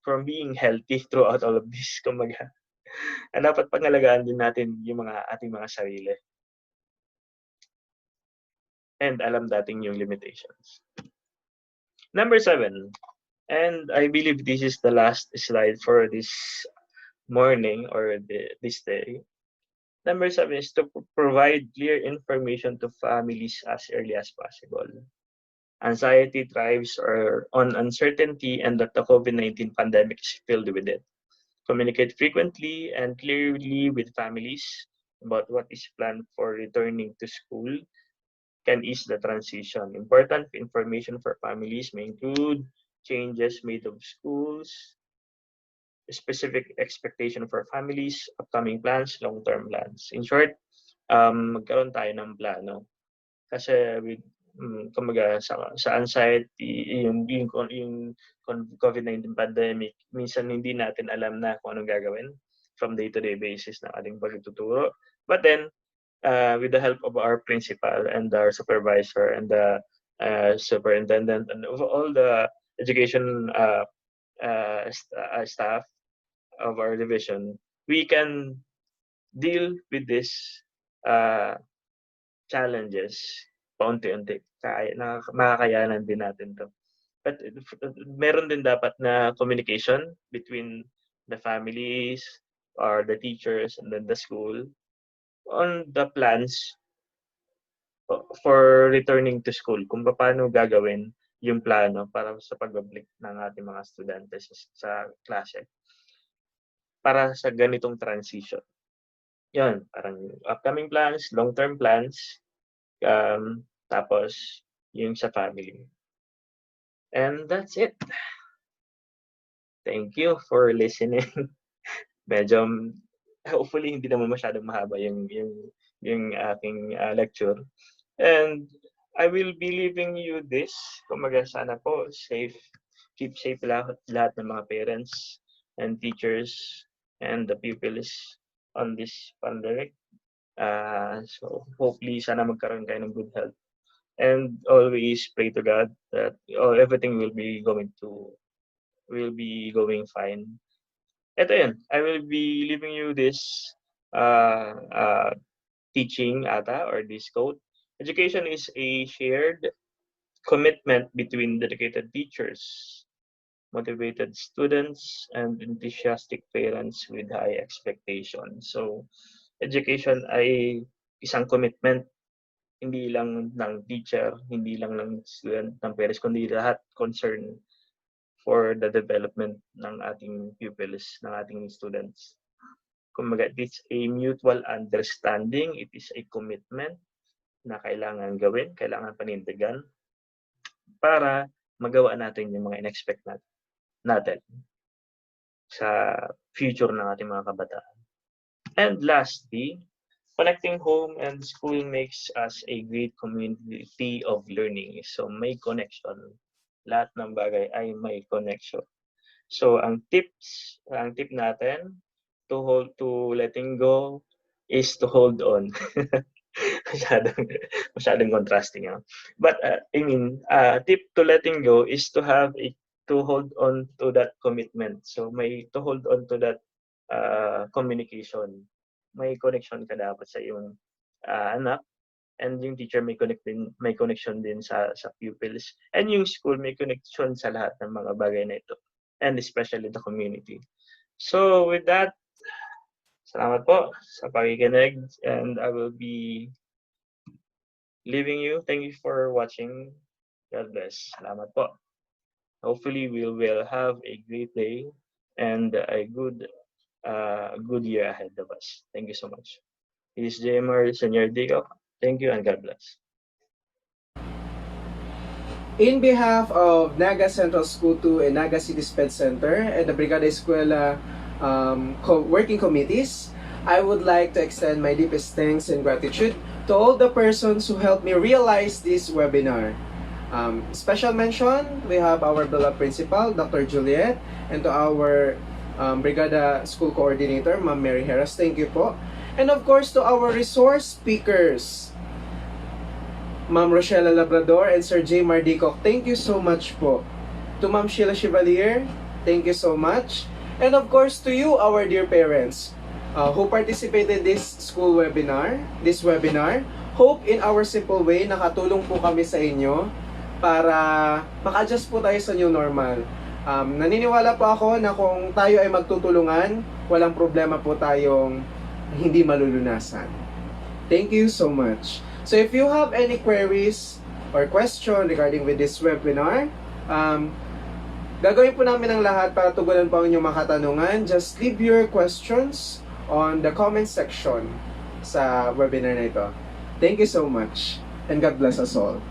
from being healthy throughout all of this. Kumbaga, dapat pangalagaan din natin yung ating mga sarili. And alam natin yung limitations. Number 7, and I believe this is the last slide for this morning or this day. Number 7 is to provide clear information to families as early as possible. Anxiety thrives on uncertainty, and that the COVID-19 pandemic is filled with it. Communicate frequently and clearly with families about what is planned for returning to school can ease the transition. Important information for families may include changes made of schools, specific expectation for families, upcoming plans, long-term plans. In short, magkaroon tayo ng plano. Kasi with kumbaga sa anxiety, yung COVID-19 pandemic, minsan hindi natin alam na kung anong gagawin from day-to-day basis ng ating pagtuturo. But then, with the help of our principal and our supervisor and the superintendent and of all the education staff of our division, we can deal with this uh, challenges paunti-unti. Makakayanan din natin to. But meron din dapat na communication between the families or the teachers and then the school on the plans for returning to school, kung paano gagawin yung plano para sa pagbabalik ng ating mga estudyante sa klase para sa ganitong transition. Yun, parang upcoming plans, long-term plans, tapos yung sa family. And that's it. Thank you for listening. Medyo, hopefully, hindi naman masyadong mahaba yung aking lecture. And I will be leaving you this. Kumaga sana po, safe, keep safe lahat ng mga parents and teachers and the pupils on this pandemic. So hopefully, sana magkaroon kayo ng good health. And always pray to God that everything will be going fine. Ito yun, I will be leaving you this teaching ata or this quote. Education is a shared commitment between dedicated teachers, motivated students, and enthusiastic parents with high expectations. So, education ay isang commitment, hindi lang ng teacher, hindi lang ng student, ng parents, kundi lahat concern for the development ng ating pupils, ng ating students. Kumbaga, it's a mutual understanding, it is a commitment na kailangan gawin, kailangan panindigan para magawa natin yung mga in-expect natin sa future ng ating mga kabataan. And lastly, connecting home and school makes us a great community of learning. So may connection. Lahat ng bagay ay may connection. So ang tip natin to letting go is to hold on. masyadong contrasting. But tip to letting go is to hold on to that commitment. So may to hold on to that communication. May connection ka dapat sa iyong anak, and yung teacher may connection din sa pupils, and yung school may connection sa lahat ng mga bagay na ito, and especially the community. So with that, salamat po sa pakikinig, and I will be leaving you. Thank you for watching. God bless. Salamat po. Hopefully we will have a great day and a good year ahead of us. Thank you so much. This is JMR Senior Dico. Thank you and God bless. In behalf of Naga Central School 2 and Naga City Sped Center and the Brigada Eskwela working committees, I would like to extend my deepest thanks and gratitude to all the persons who helped me realize this webinar. Special mention, we have our beloved principal, Dr. Juliet, and to our Brigada School Coordinator, Ma'am Mary Harris. Thank you po. And of course, to our resource speakers, Ma'am Rochella Labrador and Sir J. Mardicoc, thank you so much po. To Ma'am Sheila Chevalier, thank you so much. And of course, to you, our dear parents, who participated this webinar. Hope in our simple way, nakatulong po kami sa inyo para maka-adjust po tayo sa new normal. Naniniwala po ako na kung tayo ay magtutulungan, walang problema po tayong hindi malulunasan. Thank you so much. So if you have any queries or question regarding with this webinar, gagawin po namin ang lahat para tugunan po ang inyong mga katanungan. Just leave your questions on the comment section sa webinar na ito. Thank you so much, and God bless us all.